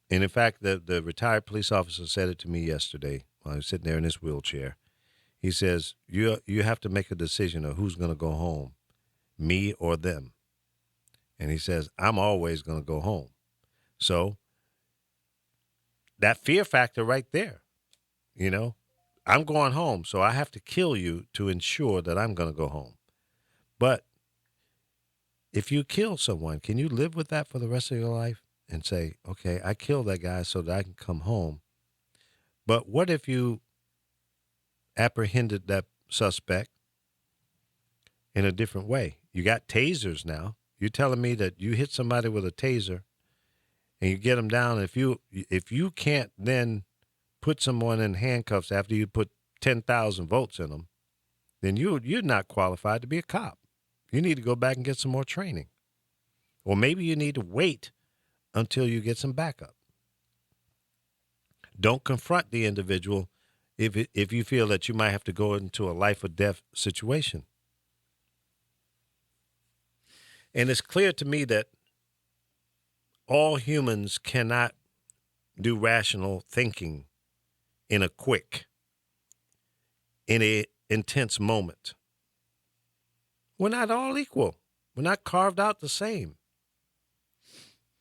and in fact, the retired police officer said it to me yesterday while I was sitting there in his wheelchair. He says, you have to make a decision of who's going to go home, me or them. And he says, I'm always going to go home. So that fear factor right there, you know, I'm going home, so I have to kill you to ensure that I'm going to go home. But if you kill someone, can you live with that for the rest of your life and say, okay, I killed that guy so that I can come home? But what if you apprehended that suspect in a different way? You got tasers now. You're telling me that you hit somebody with a taser and you get them down. If you can't then put someone in handcuffs after you put 10,000 volts in them, then you're not qualified to be a cop. You need to go back and get some more training. Or maybe you need to wait until you get some backup. Don't confront the individual if you feel that you might have to go into a life or death situation. And it's clear to me that all humans cannot do rational thinking in a intense moment. We're not all equal. We're not carved out the same.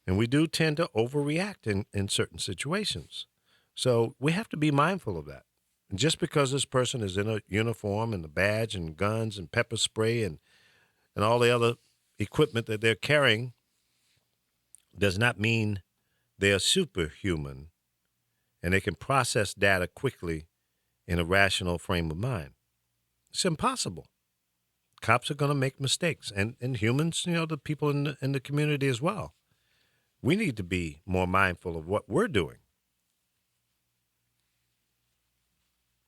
And we do tend to overreact in certain situations. So we have to be mindful of that. And just because this person is in a uniform and a badge and guns and pepper spray and all the other equipment that they're carrying does not mean they are superhuman and they can process data quickly in a rational frame of mind. It's impossible. Cops are going to make mistakes, and humans, you know, the people in the community as well. We need to be more mindful of what we're doing.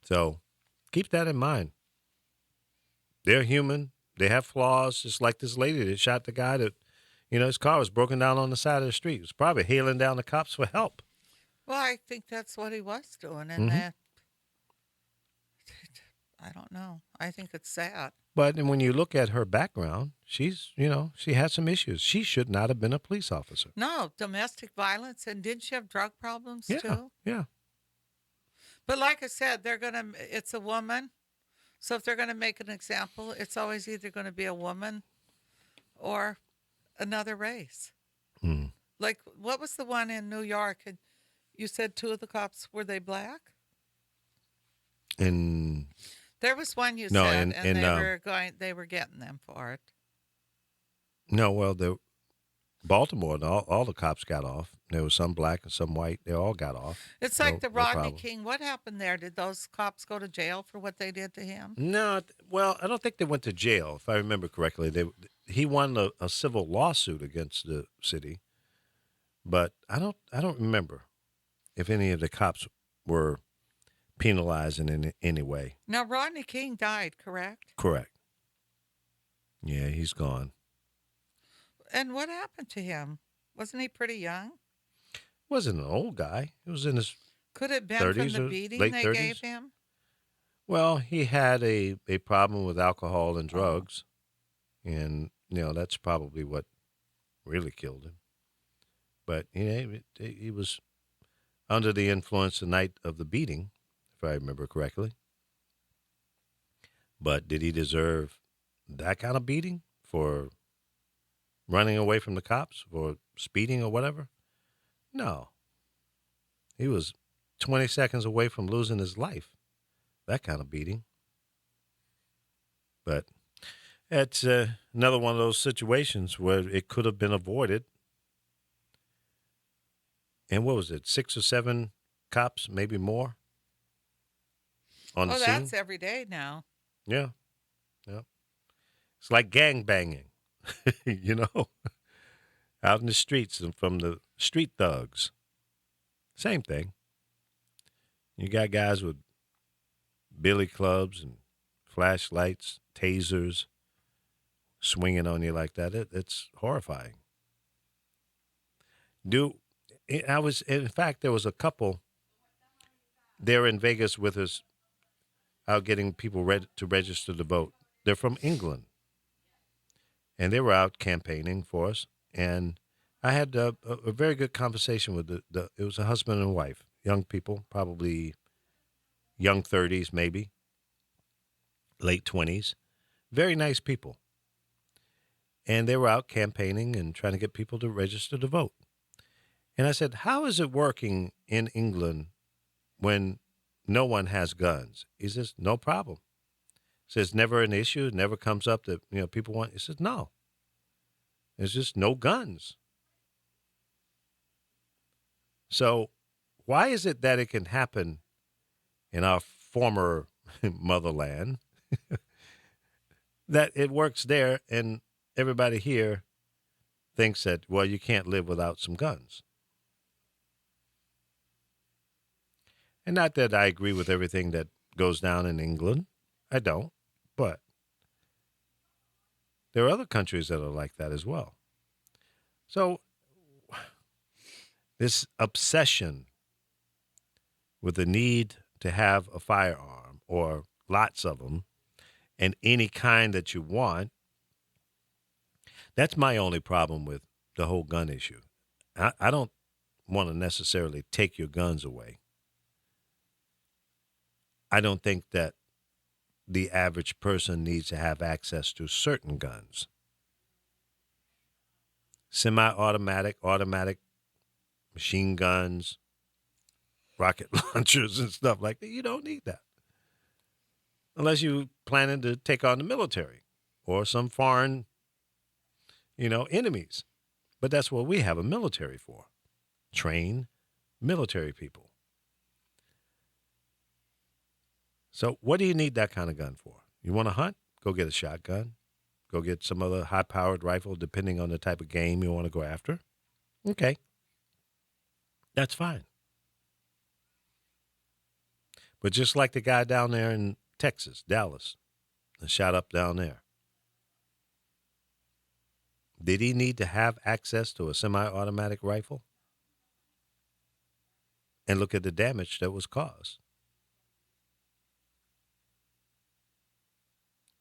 So keep that in mind. They're human. They have flaws, just like this lady that shot the guy that, you know, his car was broken down on the side of the street. He was probably hailing down the cops for help. Well, I think that's what he was doing, and that, I don't know. I think it's sad. But when you look at her background, she's, you know, she had some issues. She should not have been a police officer. No, domestic violence, and didn't she have drug problems too? Yeah. But like I said, it's a woman. So if they're going to make an example, it's always either going to be a woman or another race. Mm. Like, what was the one in New York? And you said two of the cops, were they black? There was one you said, and they were getting them for it. No, well, Baltimore, all the cops got off. There was some black and some white. They all got off. It's like the Rodney King. What happened there? Did those cops go to jail for what they did to him? No, well, I don't think they went to jail, if I remember correctly. He won a civil lawsuit against the city, but I don't remember if any of the cops were penalized in any way. Now, Rodney King died, correct? Correct. Yeah, he's gone. And what happened to him? Wasn't he pretty young? Wasn't an old guy. He was in his Could it have been 30s from the or beating late they 30s? gave him? Well, he had a problem with alcohol and drugs, and you know that's probably what really killed him. But you know, he was under the influence the night of the beating, if I remember correctly. But did he deserve that kind of beating for running away from the cops, for speeding or whatever? No. He was 20 seconds away from losing his life. That kind of beating. But it's another one of those situations where it could have been avoided And what was it, 6 or 7 cops, maybe more, on the Oh, scene? that's every day now. Yeah. Yeah. It's like gang banging, you know, out in the streets and from the street thugs. Same thing. You got guys with billy clubs and flashlights, tasers, swinging on you like that. It's horrifying. In fact, there was a couple there in Vegas with us out getting people to register to vote. They're from England. And they were out campaigning for us. And I had a very good conversation with it was a husband and wife, young people, probably young 30s, maybe, late 20s. Very nice people. And they were out campaigning and trying to get people to register to vote. And I said, how is it working in England when no one has guns? He says, no problem. He says, never an issue. It never comes up that, people want. He says, no. There's just no guns. So why is it that it can happen in our former motherland that it works there and everybody here thinks that, well, you can't live without some guns? And not that I agree with everything that goes down in England. I don't. But there are other countries that are like that as well. So this obsession with the need to have a firearm or lots of them and any kind that you want, that's my only problem with the whole gun issue. I don't want to necessarily take your guns away. I don't think that the average person needs to have access to certain guns. Semi-automatic, automatic machine guns, rocket launchers and stuff like that. You don't need that. Unless you're planning to take on the military or some foreign, enemies. But that's what we have a military for. Train military people. So what do you need that kind of gun for? You want to hunt? Go get a shotgun. Go get some other high-powered rifle, depending on the type of game you want to go after. Okay. That's fine. But just like the guy down there in Texas, Dallas, and shot up down there. Did he need to have access to a semi-automatic rifle? And look at the damage that was caused.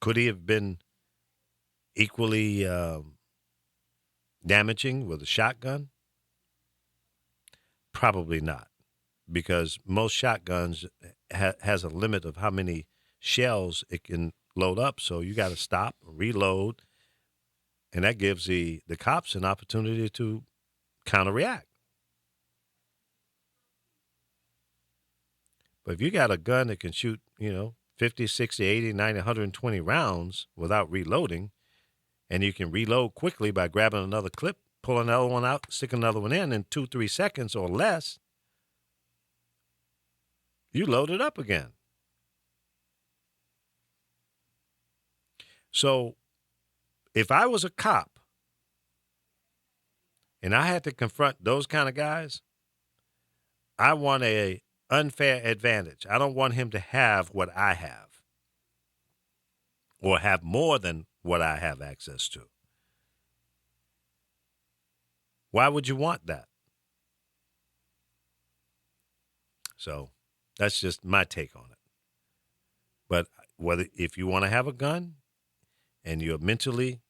Could he have been equally damaging with a shotgun? Probably not, because most shotguns has a limit of how many shells it can load up. So you got to stop, reload, and that gives the cops an opportunity to counter-react. But if you got a gun that can shoot, 50, 60, 80, 90, 120 rounds without reloading, and you can reload quickly by grabbing another clip, pull another one out, stick another one in 2-3 seconds or less, you load it up again. So if I was a cop and I had to confront those kind of guys, I want a unfair advantage. I don't want him to have what I have or have more than what I have access to. Why would you want that? So that's just my take on it. But if you want to have a gun and you're mentally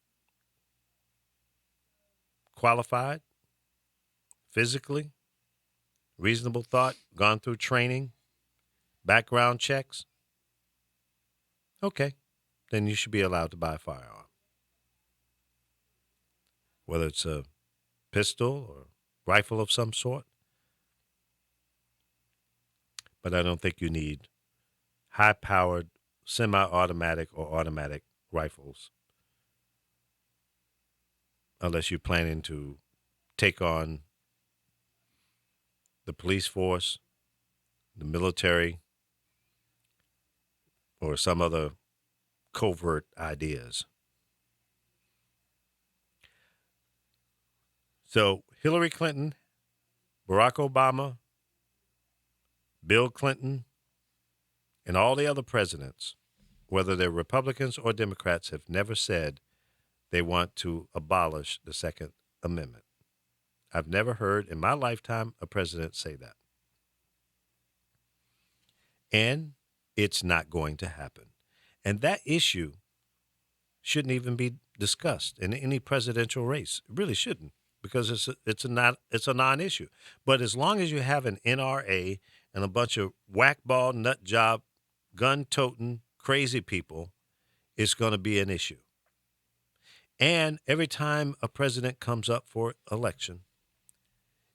qualified, physically, reasonable thought, gone through training, background checks, okay, then you should be allowed to buy a firearm. Whether it's a pistol or rifle of some sort. But I don't think you need high-powered, semi-automatic or automatic rifles unless you're planning to take on the police force, the military, or some other covert ideas. So Hillary Clinton, Barack Obama, Bill Clinton, and all the other presidents, whether they're Republicans or Democrats, have never said they want to abolish the Second Amendment. I've never heard in my lifetime a president say that. And it's not going to happen. And that issue shouldn't even be discussed in any presidential race. It really shouldn't, because it's a non-issue. But as long as you have an NRA and a bunch of whackball, nut job, gun-toting, crazy people, it's going to be an issue. And every time a president comes up for election,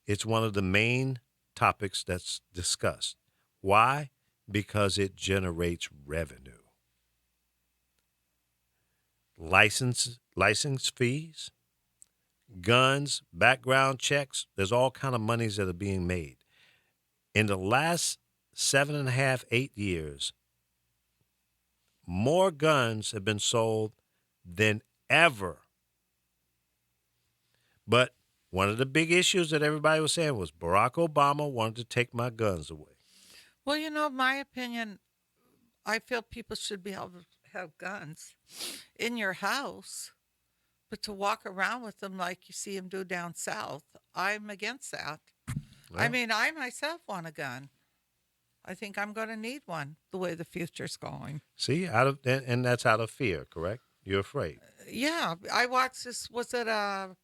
it's one of the main topics that's discussed. Why? Because it generates revenue. License fees, guns, background checks, there's all kind of monies that are being made. In the last 7.5, 8 years, more guns have been sold than ever. But one of the big issues that everybody was saying was Barack Obama wanted to take my guns away. Well, you know, my opinion, I feel people should be able to have guns in your house, but to walk around with them like you see them do down south, I'm against that. Well, I mean, I myself want a gun. I think I'm going to need one the way the future's going. See, and that's out of fear, correct? You're afraid. Yeah, I watched this. Was it a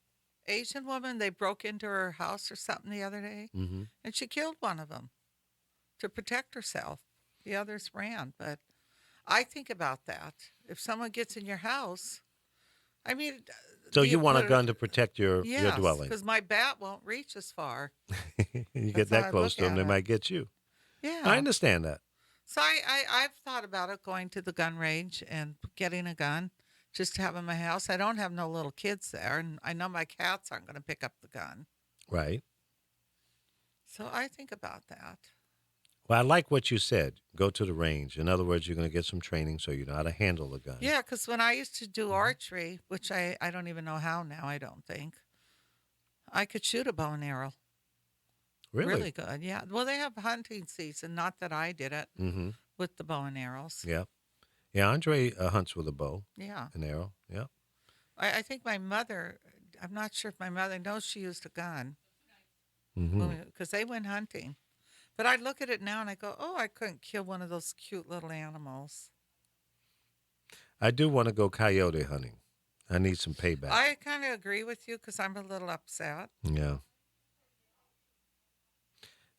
Asian woman? They broke into her house or something the other day, and she killed one of them to protect herself. The others ran. But I think about that. If someone gets in your house, I mean, so you want a gun to protect your dwelling? Because my bat won't reach as far. You get that close to them, they might get you. Yeah, I understand that. So I've thought about it, going to the gun range and getting a gun just to have in my house. I don't have no little kids there, and I know my cats aren't going to pick up the gun. Right. So I think about that. Well, I like what you said. Go to the range. In other words, you're going to get some training so you know how to handle the gun. Yeah, because when I used to do archery, which I don't even know how now, I don't think, I could shoot a bow and arrow. Really good, yeah. Well, they have hunting season. Not that I did it with the bow and arrows. Yeah. Yeah, Andre hunts with a bow. Yeah. An arrow, yeah. I think my mother, I'm not sure if my mother knows she used a gun. Because they went hunting. But I look at it now and I go, oh, I couldn't kill one of those cute little animals. I do want to go coyote hunting. I need some payback. I kind of agree with you because I'm a little upset. Yeah.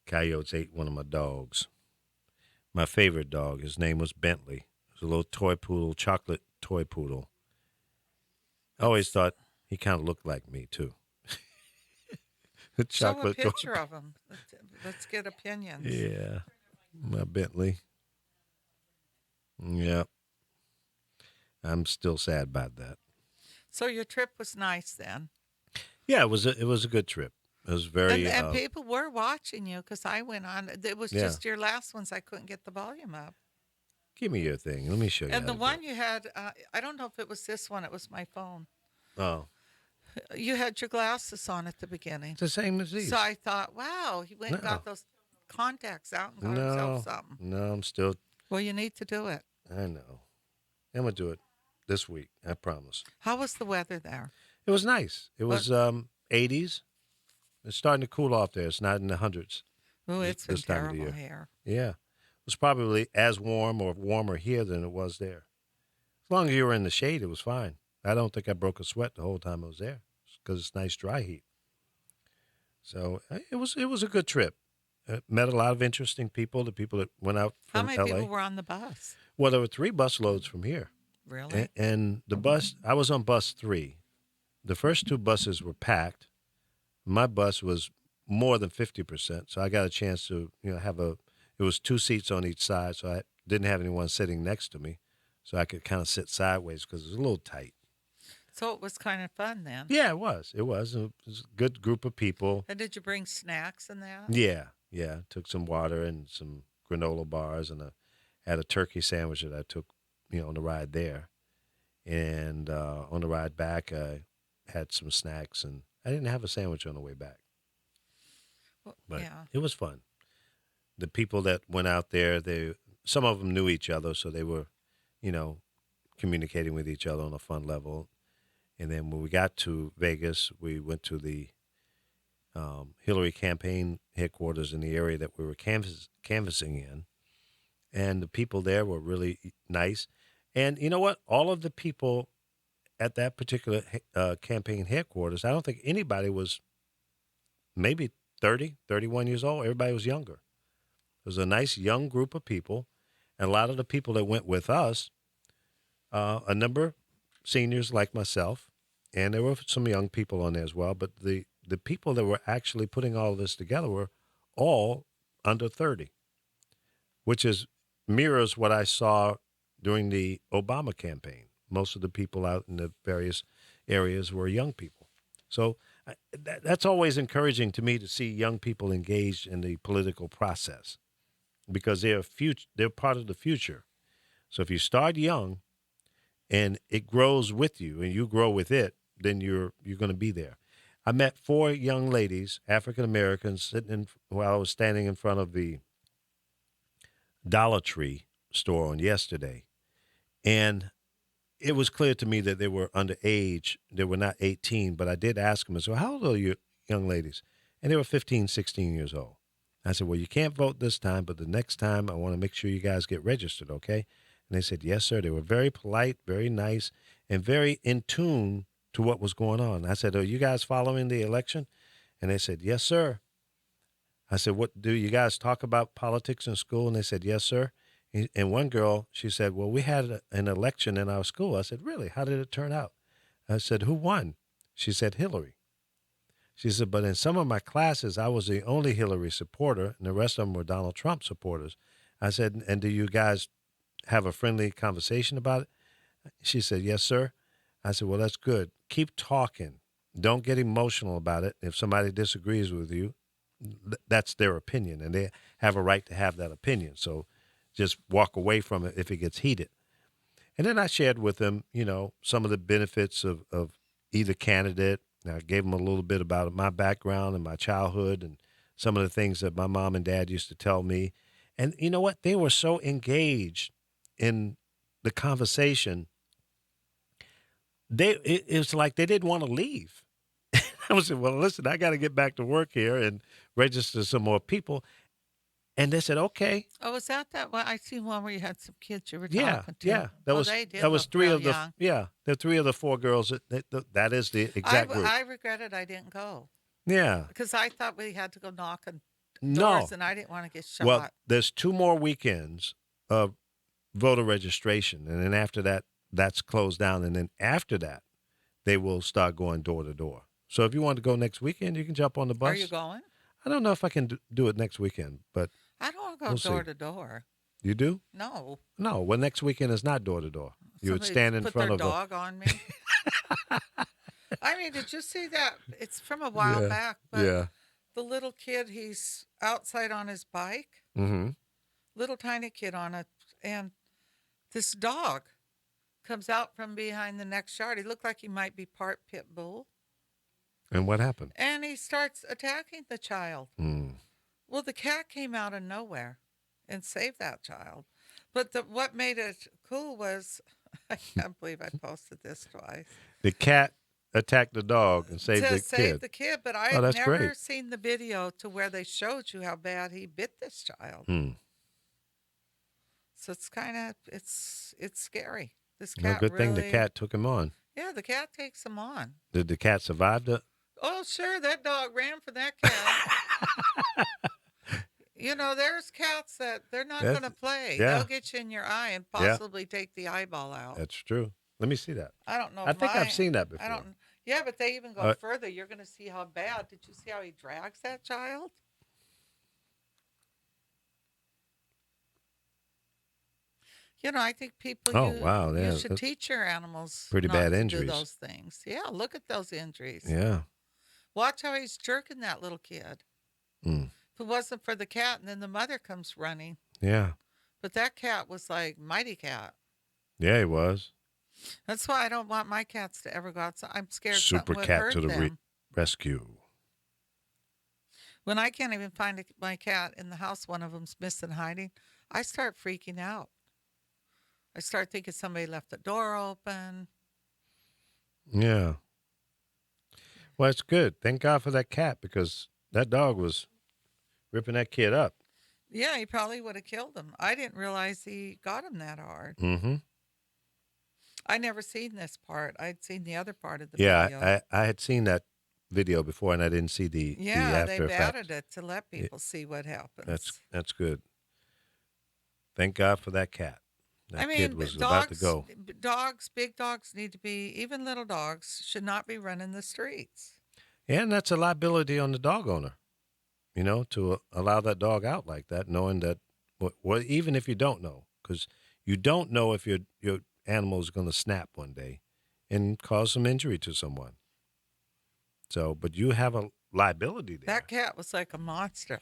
Coyotes ate one of my dogs. My favorite dog. His name was Bentley. It was a little toy poodle, chocolate toy poodle. I always thought he kind of looked like me, too. Show a picture of him. Let's get opinions. Yeah. My Bentley. Yep. I'm still sad about that. So your trip was nice then? Yeah, it was a good trip. It was very... And people were watching you because I went on. It was just your last ones I couldn't get the volume up. Give me your thing. Let me show you. And the one you had, I don't know if it was this one. It was my phone. Oh. You had your glasses on at the beginning. It's the same as these. So I thought, wow, he went and got those contacts out and got himself something. No, I'm still... Well, you need to do it. I know. I'm going to do it this week. I promise. How was the weather there? It was nice. It was 80s. It's starting to cool off there. It's not in the hundreds. Oh, it's been terrible here. Yeah. It was probably as warm or warmer here than it was there. As long as you were in the shade, it was fine. I don't think I broke a sweat the whole time I was there because it's nice dry heat. So it was a good trip. Met a lot of interesting people, the people that went out from LA. How many people were on the bus? Well, there were 3 bus loads from here. Really? And the bus, I was on bus 3. The first 2 buses were packed. My bus was more than 50%, so I got a chance to, it was 2 seats on each side, so I didn't have anyone sitting next to me, so I could kind of sit sideways because it was a little tight. So it was kind of fun then. Yeah, it was. It was a good group of people. And did you bring snacks and that? Yeah. Yeah, took some water and some granola bars, and had a turkey sandwich that I took, on the ride there. And on the ride back, I had some snacks, and I didn't have a sandwich on the way back. Well, But yeah. it was fun. The people that went out there, some of them knew each other, so they were, communicating with each other on a fun level. And then when we got to Vegas, we went to the Hillary campaign headquarters in the area that we were canvassing in. And the people there were really nice. And you know what? All of the people at that particular campaign headquarters, I don't think anybody was maybe 30, 31 years old. Everybody was younger. It was a nice young group of people. And a lot of the people that went with us, a number seniors like myself, and there were some young people on there as well. But the people that were actually putting all of this together were all under 30, which mirrors what I saw during the Obama campaign. Most of the people out in the various areas were young people. So that's always encouraging to me to see young people engaged in the political process, because they're part of the future. So if you start young and it grows with you and you grow with it, then you're going to be there. I met 4 young ladies, African Americans, while I was standing in front of the Dollar Tree store on yesterday. And it was clear to me that they were underage. They were not 18, but I did ask them, I said, how old are you young ladies? And they were 15, 16 years old. I said, well, you can't vote this time, but the next time I want to make sure you guys get registered, okay? And they said, yes, sir. They were very polite, very nice, and very in tune to what was going on. I said, are you guys following the election? And they said, yes, sir. I said, what do you guys talk about politics in school? And they said, yes, sir. And one girl, she said, well, we had an election in our school. I said, really? How did it turn out? I said, who won? She said, Hillary. She said, but in some of my classes, I was the only Hillary supporter, and the rest of them were Donald Trump supporters. I said, and do you guys have a friendly conversation about it? She said, yes, sir. I said, well, that's good. Keep talking. Don't get emotional about it. If somebody disagrees with you, that's their opinion, and they have a right to have that opinion. So just walk away from it if it gets heated. And then I shared with them, some of the benefits of either candidate. I gave them a little bit about my background and my childhood and some of the things that my mom and dad used to tell me. And you know what? They were so engaged in the conversation. It was like they didn't want to leave. I was saying, well, listen, I got to get back to work here and register some more people. And they said, okay. Oh, was that one? I seen one where you had some kids you were Yeah, talking to. yeah. That was 3 of the young. the 3 of the 4 girls. That is the exact group. I regretted I didn't go. Yeah. Because I thought we had to go knock on No. doors, and I didn't want to get shot. Well, there's 2 more weekends of voter registration, and then after that, that's closed down, and then after that, they will start going door to door. So if you want to go next weekend, you can jump on the bus. Are you going? I don't know if I can do it next weekend, but I don't want to go we'll door see. to door. You do? No. No. Well, next weekend is not door to door. You would Somebody stand in put front their of dog on me. I mean, did you see that? It's from a while Yeah. back, but Yeah. the little kid, he's outside on his bike, Mm-hmm. little tiny kid on it, and this dog comes out from behind the next yard. He looked like he might be part pit bull, And what happened? and he starts attacking the child. Mm. Well, the cat came out of nowhere and saved that child. But what made it cool was, I can't believe I posted this twice. The cat attacked the dog and saved the Save kid. the kid, but I Oh, had that's never great. seen the video to where they showed you how bad he bit this child. Mm. So it's kind of it's scary. This No cat good thing the really- cat took him on. Yeah, the cat takes him on. Did the cat survive the? Oh, sure, that dog ran for that cat. There's cats that they're not That's- going to play. yeah. They'll get you in your eye and Yeah. possibly take the eyeball out. That's true. Let me see that. I don't know. I think I've seen that before. I don't. Yeah, but they even go Uh, further. You're going to see how bad. Did you see how he drags that child? I think people. Oh, wow, yeah, You should that's teach your animals. pretty not bad to injuries. Do those things. Yeah, look at those injuries. Yeah. Watch how he's jerking that little kid. Mm. If it wasn't for the cat, and then the mother comes running. Yeah. But that cat was like mighty cat. Yeah, he was. That's why I don't want my cats to ever go outside. I'm scared Super something would cat hurt to the them. rescue. When I can't even find my cat in the house, one of them's missing, hiding, I start freaking out. I start thinking somebody left the door open. Yeah. Well, it's good. Thank God for that cat, because that dog was ripping that kid up. Yeah, he probably would have killed him. I didn't realize he got him that hard. Mm-hmm. I never seen this part. I'd seen the other part of the Yeah, video. I had seen that video before, and I didn't see the after they've effect. added it to let people see what happens. That's good. Thank God for that cat. That kid was about to go. Big dogs need to be, even little dogs, should not be running the streets. And that's a liability on the dog owner, to allow that dog out like that, knowing that, even if you don't know, because you don't know if your animal is going to snap one day and cause some injury to someone. So, but you have a liability there. That cat was like a monster.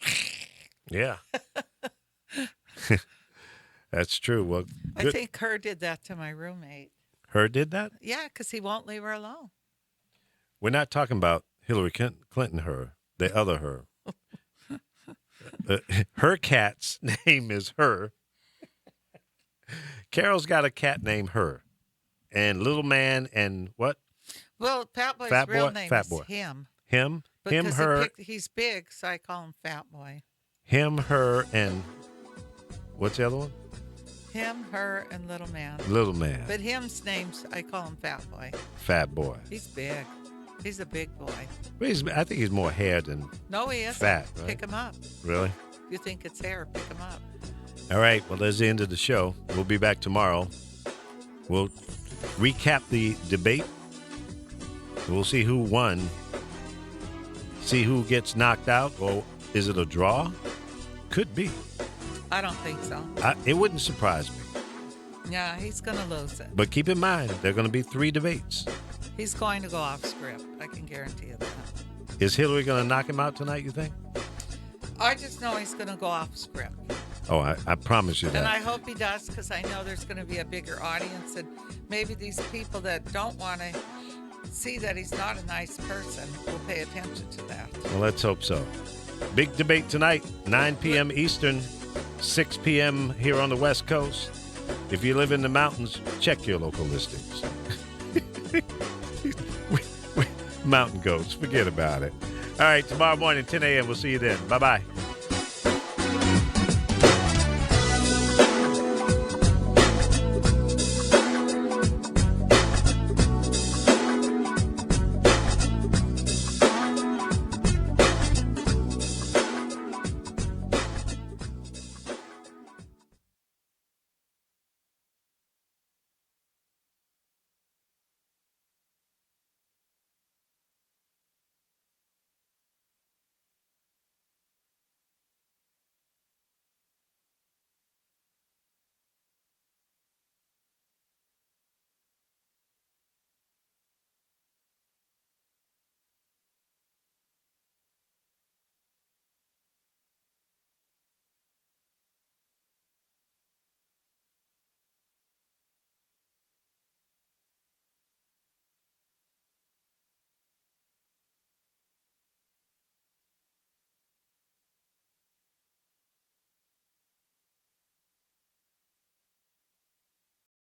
Yeah. That's true. Well, I think Her did that to my roommate. Her did that? Yeah, because he won't leave her alone. We're not talking about Hillary Clinton, Her, the other Her. Her cat's name is Her. Carol's got a cat named Her. And Little Man and what? Well, Fat Boy's Fat real Boy? name Fat is Boy. Him. Him? Because Her. He's big, so I call him Fat Boy. Him, Her, and what's the other one? Him, Her, and Little Man. Little Man. But Him's name's, I call him Fat Boy. Fat Boy. He's big. He's a big boy. Well, I think he's more hair than No, he isn't. fat. Right? Pick him up. Really? If you think it's hair, pick him up. All right. Well, that's the end of the show. We'll be back tomorrow. We'll recap the debate. We'll see who won. See who gets knocked out. Or is it a draw? Could be. I don't think so. It wouldn't surprise me. Yeah, he's going to lose it. But keep in mind, there are going to be 3 debates. He's going to go off script. I can guarantee you that. Is Hillary going to knock him out tonight, you think? I just know he's going to go off script. Oh, I promise you that. And I hope he does, because I know there's going to be a bigger audience, and maybe these people that don't want to see that he's not a nice person will pay attention to that. Well, let's hope so. Big debate tonight, 9 p.m. Eastern, 6 p.m. here on the West Coast. If you live in the mountains, check your local listings. Mountain goats, forget about it. All right, tomorrow morning, 10 a.m. We'll see you then. Bye-bye.